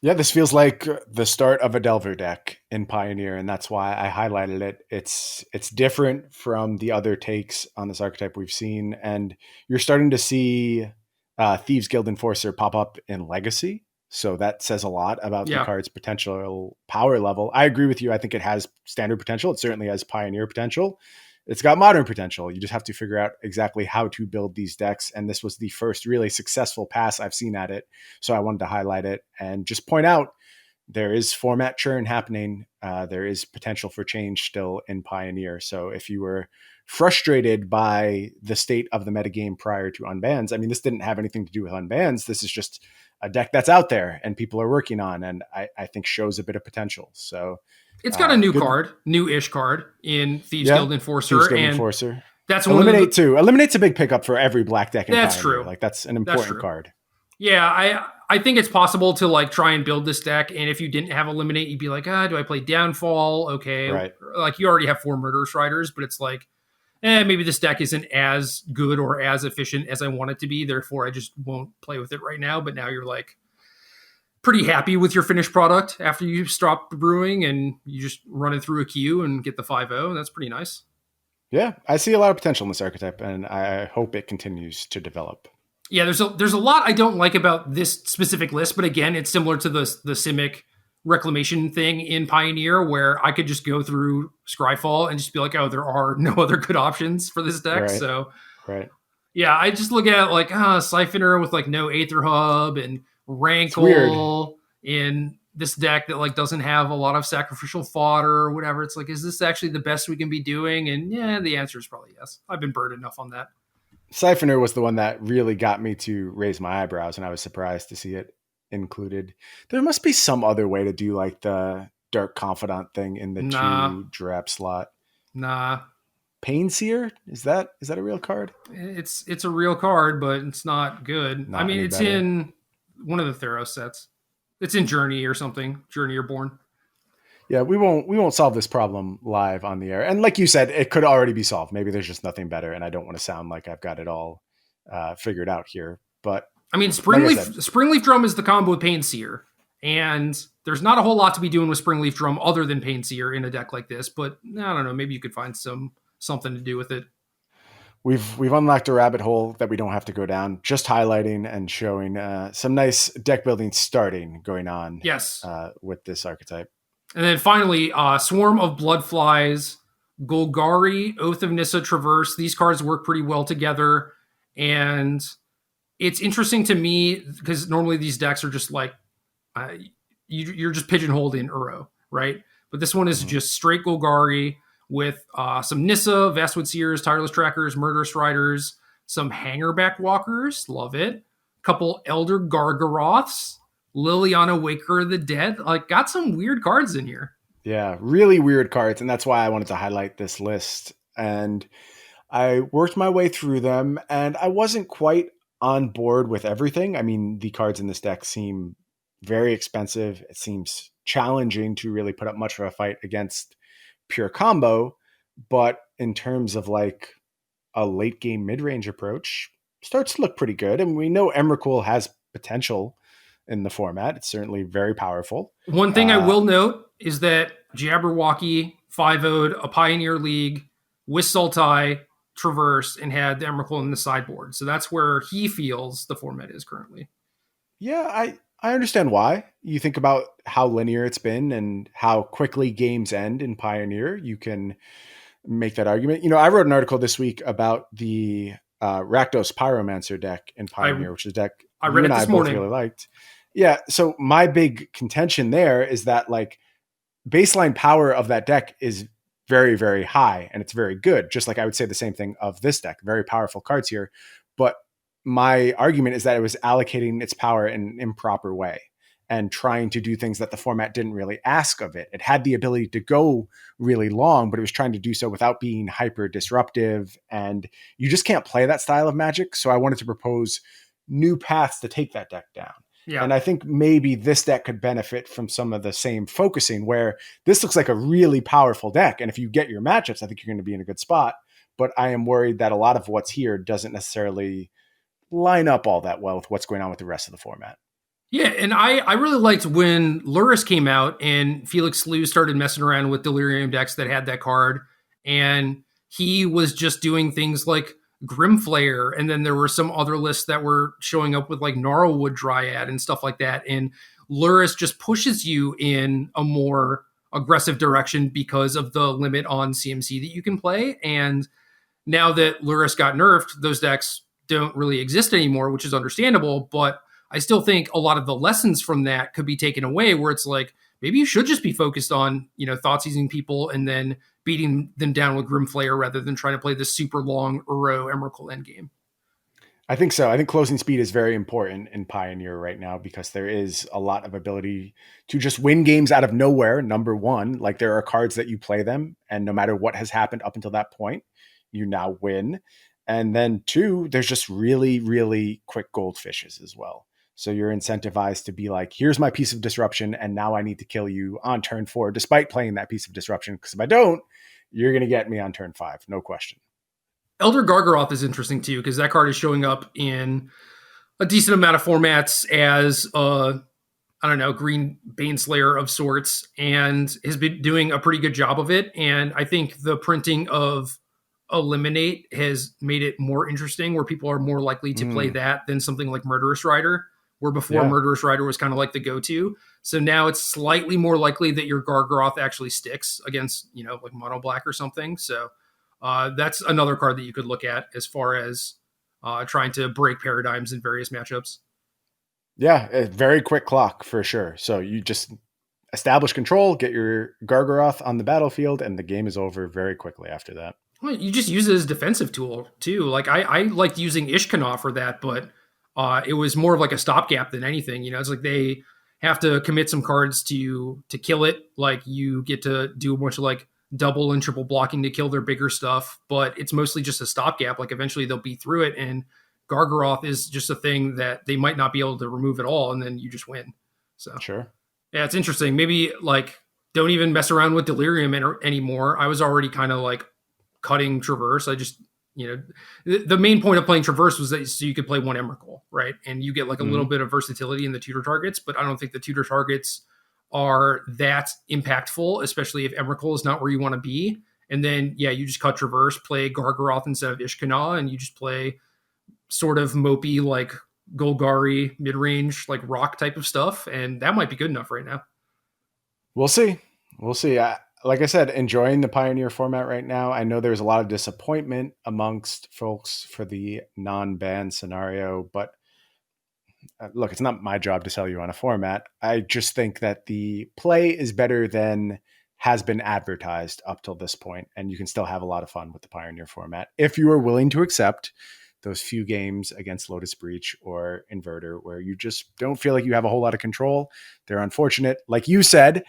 Yeah, this feels like the start of a Delver deck in Pioneer, and that's why I highlighted it. It's different from the other takes on this archetype we've seen, and you're starting to see Thieves Guild Enforcer pop up in Legacy. So that says a lot about the card's potential power level. I agree with you. I think it has Standard potential. It certainly has Pioneer potential. It's got Modern potential. You just have to figure out exactly how to build these decks. And this was the first really successful pass I've seen at it. So I wanted to highlight it and just point out there is format churn happening. There is potential for change still in Pioneer. So if you were frustrated by the state of the metagame prior to unbans, I mean, this didn't have anything to do with unbans. This is just a deck that's out there and people are working on, and I think shows a bit of potential. So it's got a new-ish card in Thieves Guild Enforcer. Thieves Guild Enforcer. That's Eliminate too. Eliminate's a big pickup for every black deck in That's Pioneer. true. Like that's an important card. Yeah, I think it's possible to like try and build this deck, and if you didn't have Eliminate, you'd be like, do I play Downfall? Okay. Right. Like you already have 4 Murderous Riders, but it's like, maybe this deck isn't as good or as efficient as I want it to be, therefore I just won't play with it right now. But now you're like pretty happy with your finished product after you stop brewing and you just run it through a queue and get the 5-0. That's pretty nice. Yeah, I see a lot of potential in this archetype, and I hope it continues to develop. Yeah, there's a lot I don't like about this specific list, but again, it's similar to the Simic Reclamation thing in Pioneer, where I could just go through Scryfall and just be like, oh, there are no other good options for this deck. Right. So, yeah, I just look at like Siphoner with like no Aether Hub and Rankle in this deck that like doesn't have a lot of sacrificial fodder or whatever. It's like, is this actually the best we can be doing? And yeah, the answer is probably yes. I've been burned enough on that. Siphoner was the one that really got me to raise my eyebrows, and I was surprised to see it included. There must be some other way to do like the Dark Confidant thing in the 2 drop slot. Painseer? Is that a real card? It's a real card, but it's not good. I mean, it's in one of the Theros sets. It's in Journey or something. Journey or Born. Yeah, we won't solve this problem live on the air. And like you said, it could already be solved. Maybe there's just nothing better, and I don't want to sound like I've got it all figured out here. But I mean, Springleaf Drum is the combo with Painseer, and there's not a whole lot to be doing with Springleaf Drum other than Painseer in a deck like this. But I don't know, maybe you could find something to do with it. we've unlocked a rabbit hole that we don't have to go down. Just highlighting and showing some nice deck building starting going on Yes. with this archetype. And then finally, Swarm of Bloodflies, Golgari, Oath of Nissa Traverse. These cards work pretty well together. And it's interesting to me because normally these decks are just like, you're just pigeonholed in Uro, right? But this one is just straight Golgari with some Nissa, Vastwood Seers, Tireless Trackers, Murderous Riders, some Hangerback Walkers, love it. A couple Elder Gargaroths, Liliana Waker of the Dead. Like, got some weird cards in here. Yeah, really weird cards. And that's why I wanted to highlight this list. And I worked my way through them, and I wasn't quite on board with everything. I mean, the cards in this deck seem very expensive. It seems challenging to really put up much of a fight against pure combo. But in terms of like a late game mid range approach, starts to look pretty good. And we know Emrakul has potential in the format. It's certainly very powerful. One thing I will note is that Jabberwocky 5-0'd a Pioneer League with Sultai, Traverse, and had the Emrakul in the sideboard. So that's where he feels the format is currently. Yeah, I understand why. You think about how linear it's been and how quickly games end in Pioneer. You can make that argument. You know, I wrote an article this week about the Rakdos Pyromancer deck in Pioneer, which is a deck I read it this morning. Really liked. Yeah, so my big contention there is that like baseline power of that deck is very, very high, and it's very good. Just like I would say the same thing of this deck. Very powerful cards here. But my argument is that it was allocating its power in an improper way and trying to do things that the format didn't really ask of it. It had the ability to go really long, but it was trying to do so without being hyper disruptive. And you just can't play that style of Magic. So I wanted to propose new paths to take that deck down. Yeah. And I think maybe this deck could benefit from some of the same focusing, where this looks like a really powerful deck. And if you get your matchups, I think you're going to be in a good spot. But I am worried that a lot of what's here doesn't necessarily line up all that well with what's going on with the rest of the format. Yeah, and I really liked when Luris came out and Felix Liu started messing around with Delirium decks that had that card. And he was just doing things like Grimflayer, and then there were some other lists that were showing up with like Gnarlwood Dryad and stuff like that. And Luris just pushes you in a more aggressive direction because of the limit on CMC that you can play. And now that Luris got nerfed, those decks don't really exist anymore, which is understandable. But I still think a lot of the lessons from that could be taken away, where it's like, maybe you should just be focused on, you know, thought seizing people and then beating them down with Grimflayer rather than trying to play this super long Uro Emrakul endgame. I think so. I think closing speed is very important in Pioneer right now because there is a lot of ability to just win games out of nowhere. Number one, like there are cards that you play them, and no matter what has happened up until that point, you now win. And then two, there's just really, really quick goldfishes as well. So you're incentivized to be like, here's my piece of disruption, and now I need to kill you on turn 4, despite playing that piece of disruption. Because if I don't, you're going to get me on turn 5. No question. Elder Gargaroth is interesting too, because that card is showing up in a decent amount of formats as green Baneslayer of sorts, and has been doing a pretty good job of it. And I think the printing of Eliminate has made it more interesting, where people are more likely to play that than something like Murderous Rider, where before Murderous Rider was kind of like the go-to. So now it's slightly more likely that your Gargaroth actually sticks against, you know, like Mono Black or something. So that's another card that you could look at as far as trying to break paradigms in various matchups. Yeah, a very quick clock for sure. So you just establish control, get your Gargaroth on the battlefield, and the game is over very quickly after that. Well, you just use it as a defensive tool too. Like I liked using Ishkanah for that, but it was more of like a stopgap than anything. You know, it's like they have to commit some cards to kill it. Like you get to do a bunch of like double and triple blocking to kill their bigger stuff, but it's mostly just a stopgap. Like eventually they'll be through it, and Gargaroth is just a thing that they might not be able to remove at all, and then you just win. So sure, yeah, it's interesting. Maybe like don't even mess around with Delirium anymore. I was already kind of like cutting Traverse. I just, you know, the main point of playing Traverse was that so you could play one Emrakul, right? And you get like a little bit of versatility in the tutor targets, but I don't think the tutor targets are that impactful, especially if Emrakul is not where you want to be. And then, yeah, you just cut traverse, play Gargaroth instead of Ishkanah, and you just play sort of mopey, like Golgari mid-range, like rock type of stuff. And that might be good enough right now. We'll see. We'll see. Like I said, enjoying the Pioneer format right now. I know there's a lot of disappointment amongst folks for the non-ban scenario, but look, it's not my job to sell you on a format. I just think that the play is better than has been advertised up till this point, and you can still have a lot of fun with the Pioneer format if you are willing to accept those few games against Lotus Breach or Inverter where you just don't feel like you have a whole lot of control. They're unfortunate. Like you said,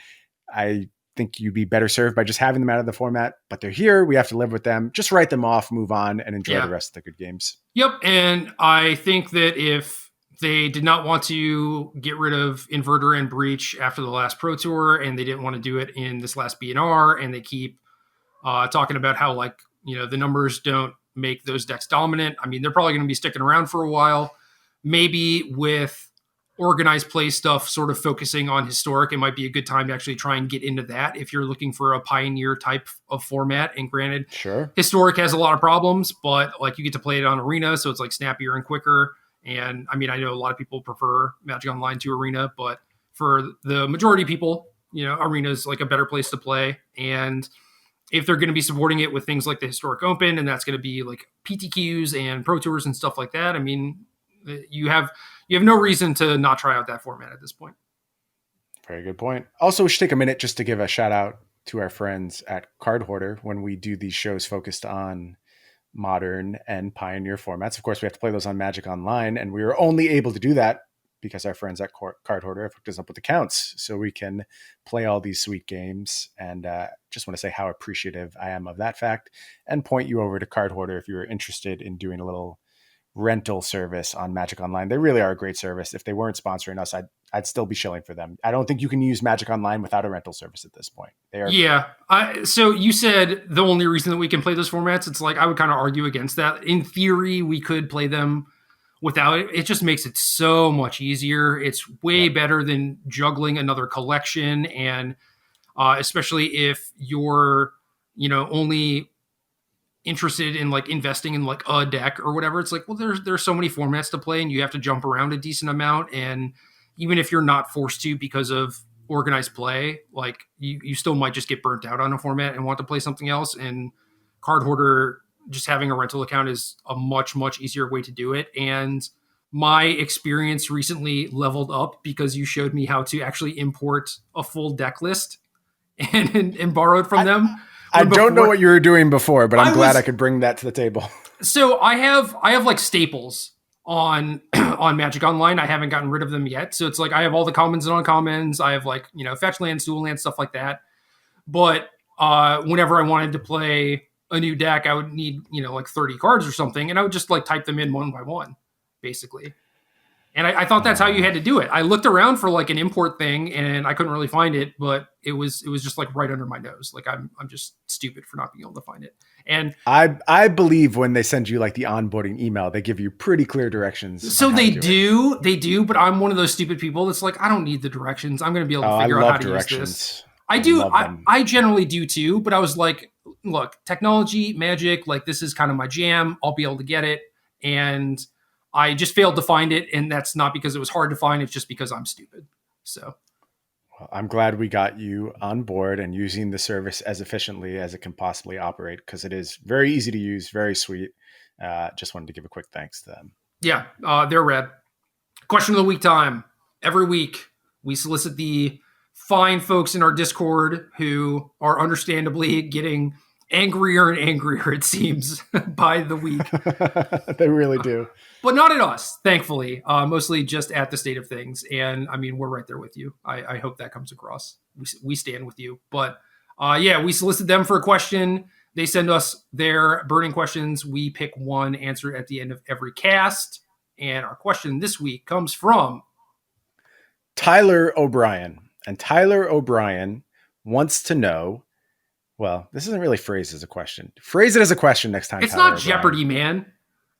I think you'd be better served by just having them out of the format, but they're here. We have to live with them. Just write them off, move on, and enjoy the rest of the good games. Yep. And I think that if they did not want to get rid of Inverter and Breach after the last Pro Tour, and they didn't want to do it in this last BNR, and they keep talking about how, like, you know, the numbers don't make those decks dominant. I mean, they're probably going to be sticking around for a while. Maybe with organized play stuff sort of focusing on Historic, it might be a good time to actually try and get into that if you're looking for a Pioneer type of format. And granted, sure, Historic has a lot of problems, but like you get to play it on Arena, so it's like snappier and quicker. And I mean, I know a lot of people prefer Magic Online to Arena, but for the majority of people, you know, Arena is like a better place to play. And if they're going to be supporting it with things like the Historic Open, and that's going to be like PTQs and Pro Tours and stuff like that, I mean, you have no reason to not try out that format at this point. Very good point. Also, we should take a minute just to give a shout out to our friends at Card Hoarder when we do these shows focused on Modern and Pioneer formats. Of course, we have to play those on Magic Online, and we were only able to do that because our friends at Card Hoarder have hooked us up with accounts so we can play all these sweet games. And just want to say how appreciative I am of that fact and point you over to Card Hoarder if you're interested in doing a little rental service on Magic Online. They really are a great service. If they weren't sponsoring us, I'd still be shilling for them. I don't think you can use Magic Online without a rental service at this point. They are great. So you said the only reason that we can play those formats, it's like I would kind of argue against that. In theory, we could play them without it. It just makes it so much easier. It's way better than juggling another collection. And especially if you're, you know, only interested in like investing in like a deck or whatever, it's like, well, there's so many formats to play and you have to jump around a decent amount. And even if you're not forced to because of organized play, like you still might just get burnt out on a format and want to play something else. And Card Hoarder, just having a rental account is a much, much easier way to do it. And my experience recently leveled up because you showed me how to actually import a full deck list and borrow it from them. I don't know what you were doing before, but I'm glad I could bring that to the table. So I have like staples on on Magic Online. I haven't gotten rid of them yet. So it's like I have all the commons and uncommons. I have like, you know, fetch lands, dual lands, stuff like that. But whenever I wanted to play a new deck, I would need, you know, like 30 cards or something, and I would just like type them in one by one, basically. And I thought that's how you had to do it. I looked around for like an import thing and I couldn't really find it, but it was just like right under my nose. Like I'm just stupid for not being able to find it. And I believe when they send you like the onboarding email, they give you pretty clear directions. So they do, but I'm one of those stupid people that's like, I don't need the directions. I'm going to be able to figure out how to use this. I do. I generally do too, but I was like, look, technology, Magic, like this is kind of my jam. I'll be able to get it. And I just failed to find it. And that's not because it was hard to find. It's just because I'm stupid. So well, I'm glad we got you on board and using the service as efficiently as it can possibly operate, because it is very easy to use, very sweet. Just wanted to give a quick thanks to them. Yeah, they're rad. Question of the week time. Every week, we solicit the fine folks in our Discord who are understandably getting angrier and angrier, it seems, by the week. They really do. But not at us, thankfully. Mostly just at the state of things. And I mean, we're right there with you. I hope that comes across. We stand with you. But yeah, we solicit them for a question. They send us their burning questions. We pick one, answer at the end of every cast. And our question this week comes from Tyler O'Brien. And Tyler O'Brien wants to know, well, this isn't really phrased as a question. Phrase it as a question next time. It's Tyler not O'Brien. Jeopardy, man.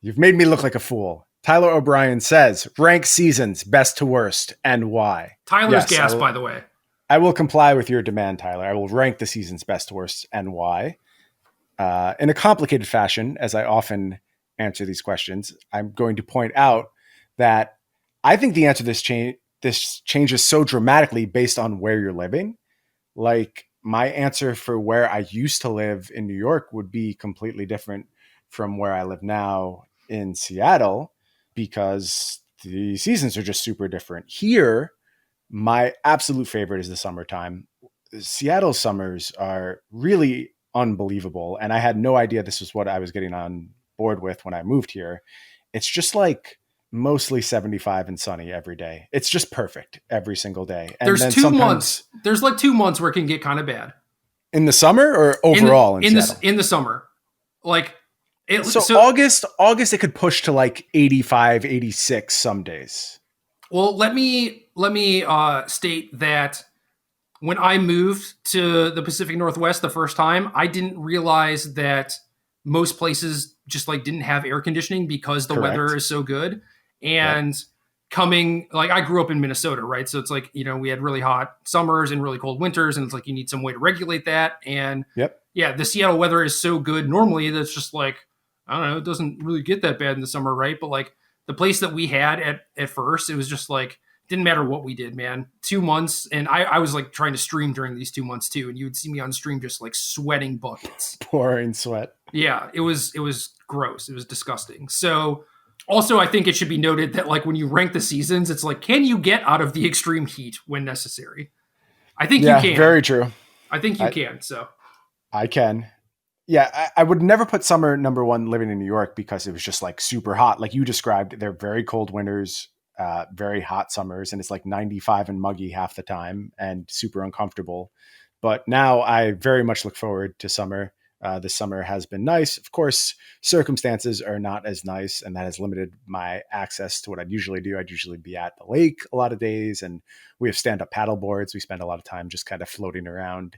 You've made me look like a fool. Tyler O'Brien says, rank seasons best to worst and why. Tyler's gas, by the way. I will comply with your demand, Tyler. I will rank the seasons best to worst and why. In a complicated fashion, as I often answer these questions, I'm going to point out that I think the answer to this changes so dramatically based on where you're living. Like my answer for where I used to live in New York would be completely different from where I live now in Seattle because the seasons are just super different. Here, my absolute favorite is the summertime. Seattle summers are really unbelievable. And I had no idea this was what I was getting on board with when I moved here. It's just like mostly 75 and sunny every day. It's just perfect every single day. And There's then 2 months. sometimes There's like 2 months where it can get kind of bad in the summer or overall in Seattle. in the summer. Like So August it could push to like 85, 86 some days. Well, let me state that when I moved to the Pacific Northwest the first time, I didn't realize that most places just like didn't have air conditioning because the Correct. weather is so good. Yep. And coming like I grew up in Minnesota, right? So it's like, we had really hot summers and really cold winters, and it's like you need some way to regulate that. And Yep. yeah, the Seattle weather is so good normally that's just like, I don't know, it doesn't really get that bad in the summer, right? But like the place that we had at first, it was just like didn't matter what we did, man. 2 months, and I was like trying to stream during these 2 months too, and you would see me on stream just like sweating buckets. Pouring sweat. Yeah, it was gross. It was disgusting. So also I think it should be noted that like when you rank the seasons, it's like, can you get out of the extreme heat when necessary? I think you can. Very true. I think you can. So I can. Yeah, I would never put summer number one living in New York because it was just like super hot. Like you described, they're very cold winters, very hot summers, and it's like 95 and muggy half the time and super uncomfortable. But now I very much look forward to summer. This summer has been nice. Of course, circumstances are not as nice, and that has limited my access to what I'd usually do. I'd usually be at the lake a lot of days, and we have stand-up paddle boards. We spend a lot of time just kind of floating around,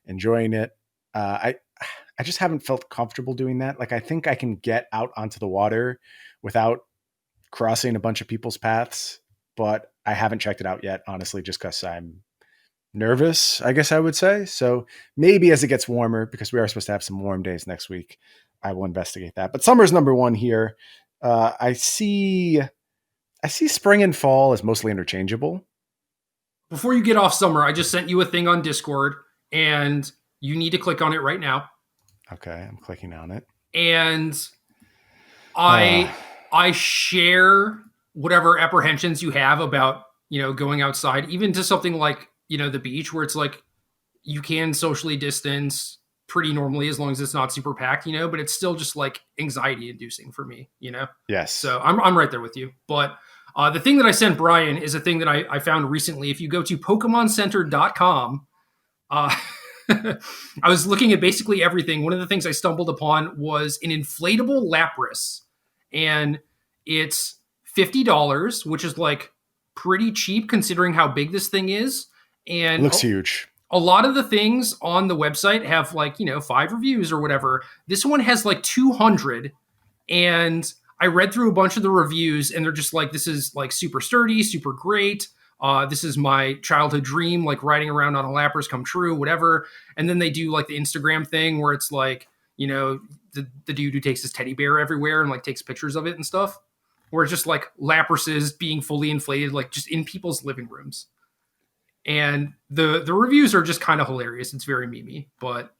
enjoying it. I just haven't felt comfortable doing that. Like I think I can get out onto the water without crossing a bunch of people's paths, but I haven't checked it out yet, honestly, just because I'm nervous, I guess I would say. So maybe as it gets warmer, because we are supposed to have some warm days next week, I will investigate that. But summer's number one here. I see spring and fall as mostly interchangeable. before you get off summer, I just sent you a thing on Discord, and you need to click on it right now. Okay, I'm clicking on it. And I share whatever apprehensions you have about, going outside, even to something like, the beach, where it's like you can socially distance pretty normally as long as it's not super packed, but it's still just like anxiety inducing for me, Yes. So I'm right there with you. But the thing that I sent Brian is a thing that I found recently. If you go to PokemonCenter.com, I was looking at basically everything. One of the things I stumbled upon was an inflatable Lapras, and it's $50, which is like pretty cheap considering how big this thing is. And it looks huge. A lot of the things on the website have like, 5 reviews or whatever. This one has like 200, and I read through a bunch of the reviews, and they're just like, this is like super sturdy, super great. This is my childhood dream, like riding around on a Lapras come true, whatever. And then they do like the Instagram thing where it's like, the dude who takes his teddy bear everywhere and like takes pictures of it and stuff, where it's just like Laprases being fully inflated, like just in people's living rooms. And the reviews are just kind of hilarious. It's very memey, but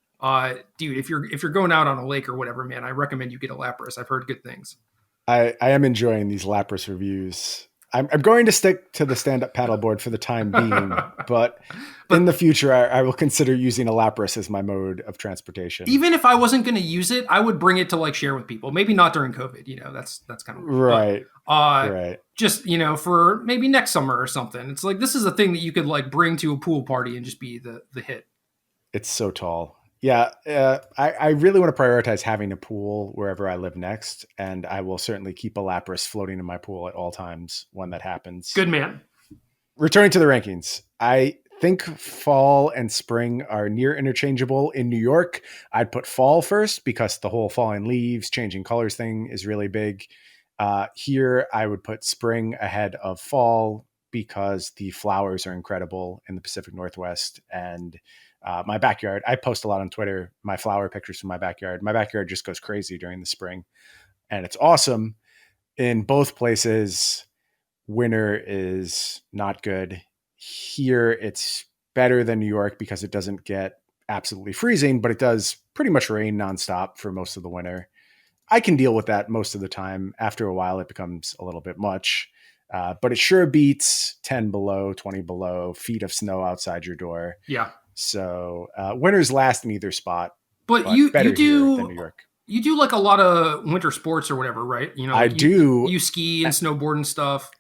dude, if you're going out on a lake or whatever, man, I recommend you get a Lapras. I've heard good things. I am enjoying these Lapras reviews. I'm going to stick to the stand-up paddleboard for the time being, but in the future, I will consider using a Lapras as my mode of transportation. Even if I wasn't going to use it, I would bring it to like share with people. Maybe not during COVID, that's kind of weird. Right. But, right. Just, for maybe next summer or something. It's like, this is a thing that you could like bring to a pool party and just be the hit. It's so tall. Yeah, I really want to prioritize having a pool wherever I live next, and I will certainly keep a Lapras floating in my pool at all times when that happens. Good man. Returning to the rankings, I think fall and spring are near interchangeable. In New York, I'd put fall first because the whole falling leaves, changing colors thing is really big. Here, I would put spring ahead of fall because the flowers are incredible in the Pacific Northwest, and My backyard, I post a lot on Twitter, my flower pictures from my backyard. My backyard just goes crazy during the spring, and it's awesome. In both places, winter is not good. Here, it's better than New York because it doesn't get absolutely freezing, but it does pretty much rain nonstop for most of the winter. I can deal with that most of the time. After a while, it becomes a little bit much. But it sure beats 10 below, 20 below, feet of snow outside your door. Yeah. So winters last in either spot, But but you better here than do New York. you do like a lot of winter sports or whatever, right? You know, I like do. you ski and snowboard and stuff.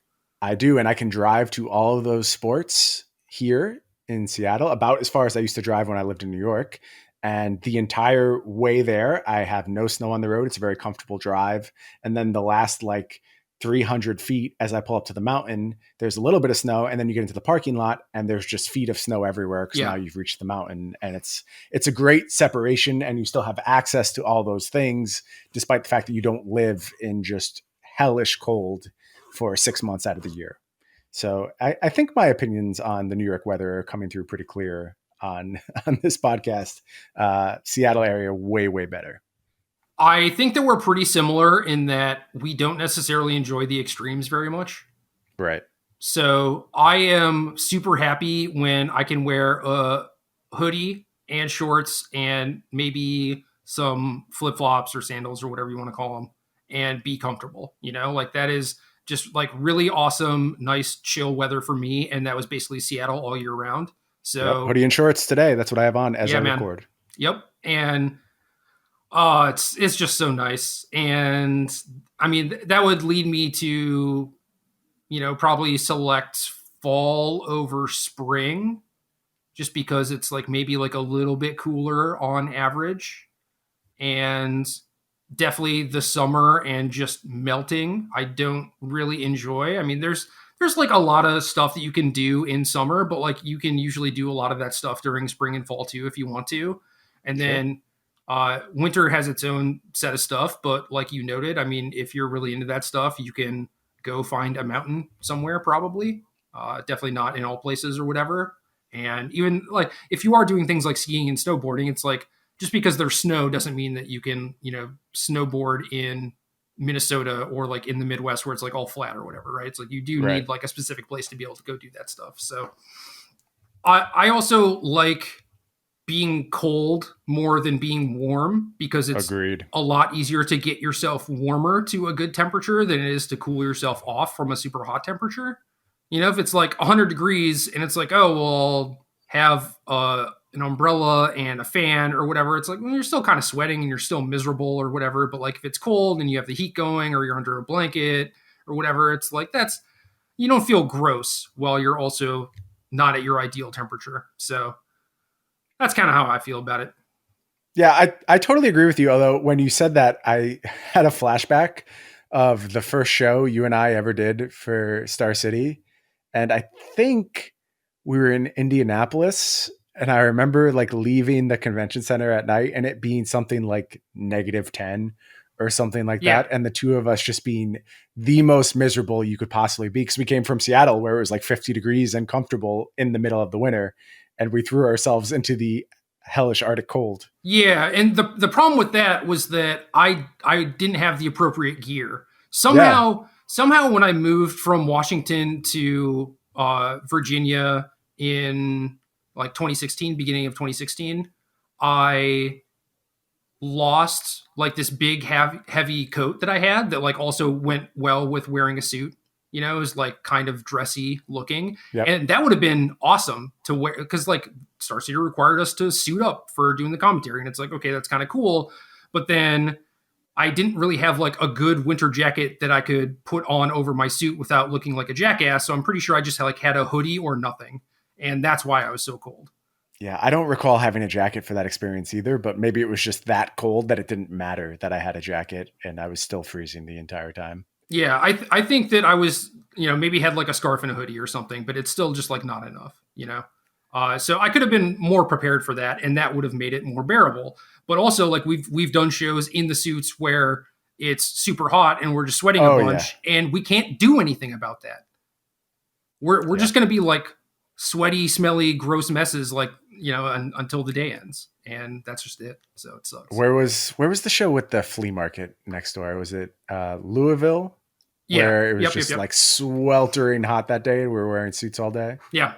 I do. And I can drive to all of those sports here in Seattle, about as far as I used to drive when I lived in New York. And the entire way there, I have no snow on the road. It's a very comfortable drive. And then the last like 300 feet as I pull up to the mountain, there's a little bit of snow. And then you get into the parking lot and there's just feet of snow everywhere because now you've reached the mountain. And it's a great separation, and you still have access to all those things, despite the fact that you don't live in just hellish cold for 6 months out of the year. So I think my opinions on the New York weather are coming through pretty clear on this podcast. Seattle area, way, way better. I think that we're pretty similar in that we don't necessarily enjoy the extremes very much. Right. So I am super happy when I can wear a hoodie and shorts and maybe some flip-flops or sandals or whatever you want to call them and be comfortable. You know, like that is just like really awesome, nice, chill weather for me. And that was basically Seattle all year round. So hoodie and shorts today. That's what I have on as I record. Yep. And it's just so nice. And I mean, that would lead me to, you know, probably select fall over spring, just because it's like maybe like a little bit cooler on average. And definitely the summer and just melting, I don't really enjoy. I mean, there's like a lot of stuff that you can do in summer, but like you can usually do a lot of that stuff during spring and fall too if you want to. And then winter has its own set of stuff, but like you noted, I mean, if you're really into that stuff, you can go find a mountain somewhere probably. Definitely not in all places or whatever. And even like if you are doing things like skiing and snowboarding, it's like just because there's snow doesn't mean that you can, you know, snowboard in Minnesota or like in the Midwest where it's like all flat or whatever, right? It's like you do need like a specific place to be able to go do that stuff. So I also like being cold more than being warm because it's a lot easier to get yourself warmer to a good temperature than it is to cool yourself off from a super hot temperature. You know, if it's like 100 degrees and it's like, oh, well, have an umbrella and a fan or whatever, it's like, well, you're still kind of sweating and you're still miserable or whatever. But like if it's cold and you have the heat going or you're under a blanket or whatever, it's like you don't feel gross while you're also not at your ideal temperature. So that's kind of how I feel about it. Yeah, I totally agree with you. Although when you said that, I had a flashback of the first show you and I ever did for Star City. And I think we were in Indianapolis, and I remember like leaving the convention center at night and it being something like -10 or something like that. And the two of us just being the most miserable you could possibly be, because we came from Seattle where it was like 50 degrees and comfortable in the middle of the winter. And we threw ourselves into the hellish Arctic cold. Yeah. And the problem with that was that I didn't have the appropriate gear. Somehow when I moved from Washington to Virginia in like 2016, beginning of 2016, I lost like this big heavy coat that I had that like also went well with wearing a suit. You know, it was like kind of dressy looking. And that would have been awesome to wear because like Star City required us to suit up for doing the commentary. And it's like, okay, that's kind of cool. But then I didn't really have like a good winter jacket that I could put on over my suit without looking like a jackass. So I'm pretty sure I just had a hoodie or nothing. And that's why I was so cold. Yeah, I don't recall having a jacket for that experience either, but maybe it was just that cold that it didn't matter that I had a jacket and I was still freezing the entire time. Yeah, I think that I was, you know, maybe had like a scarf and a hoodie or something, but it's still just like not enough, you know? So I could have been more prepared for that, and that would have made it more bearable. But also, like we've done shows in the suits where it's super hot and we're just sweating a bunch, and we can't do anything about that. We're just going to be like sweaty, smelly, gross messes like, until the day ends. And that's just it. So it sucks. Where was the show with the flea market next door? Was it Louisville? Yeah. Where it was Yep, just yep. like sweltering hot that day. We were wearing suits all day. Yeah.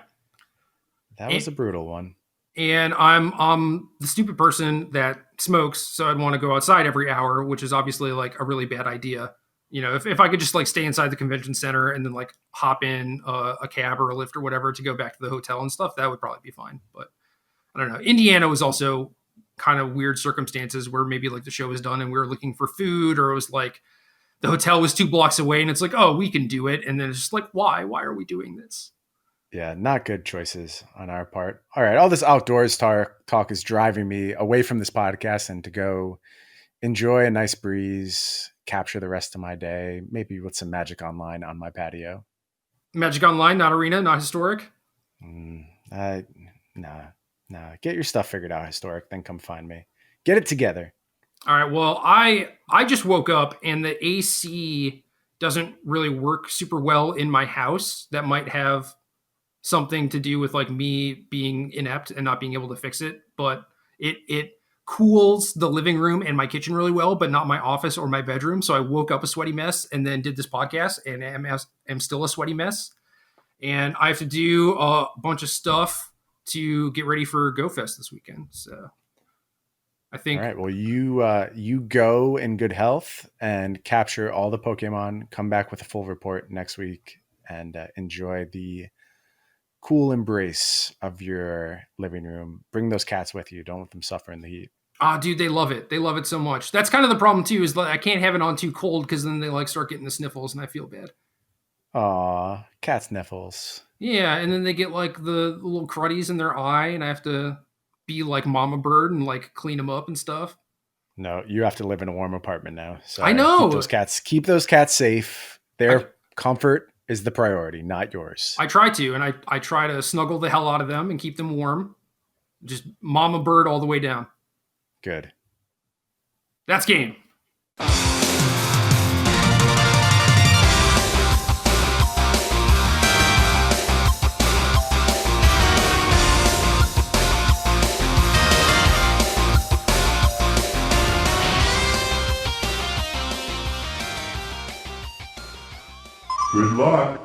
That was a brutal one. And I'm the stupid person that smokes, so I'd want to go outside every hour, which is obviously like a really bad idea. If I could just like stay inside the convention center and then like hop in a cab or a Lyft or whatever to go back to the hotel and stuff, that would probably be fine. But I don't know. Indiana was also kind of weird circumstances where maybe like the show was done and we were looking for food, or it was like the hotel was 2 blocks away and it's like, oh, we can do it. And then it's just like, why are we doing this? Yeah, not good choices on our part. All right, all this outdoors talk is driving me away from this podcast and to go enjoy a nice breeze, capture the rest of my day, maybe with some Magic Online on my patio. Magic Online, not Arena, not Historic? Nah. Get your stuff figured out, Historic, then come find me. Get it together. All right, well, I just woke up and the AC doesn't really work super well in my house. That might have something to do with like me being inept and not being able to fix it, but it cools the living room and my kitchen really well, but not my office or my bedroom. So I woke up a sweaty mess and then did this podcast and am still a sweaty mess. And I have to do a bunch of stuff to get ready for GoFest this weekend. So I think. All right. Well, you go in good health and capture all the Pokemon. Come back with a full report next week and enjoy the cool embrace of your living room. Bring those cats with you. Don't let them suffer in the heat. Ah, dude, they love it. They love it so much. That's kind of the problem too, is that I can't have it on too cold because then they like start getting the sniffles and I feel bad. Aw, cat sniffles. Yeah, and then they get like the little cruddies in their eye and I have to be like mama bird and like clean them up and stuff. No, you have to live in a warm apartment now. So I know. Keep those cats safe. Their comfort is the priority, not yours. I try to, and I try to snuggle the hell out of them and keep them warm. Just mama bird all the way down. Good. That's game. Good luck.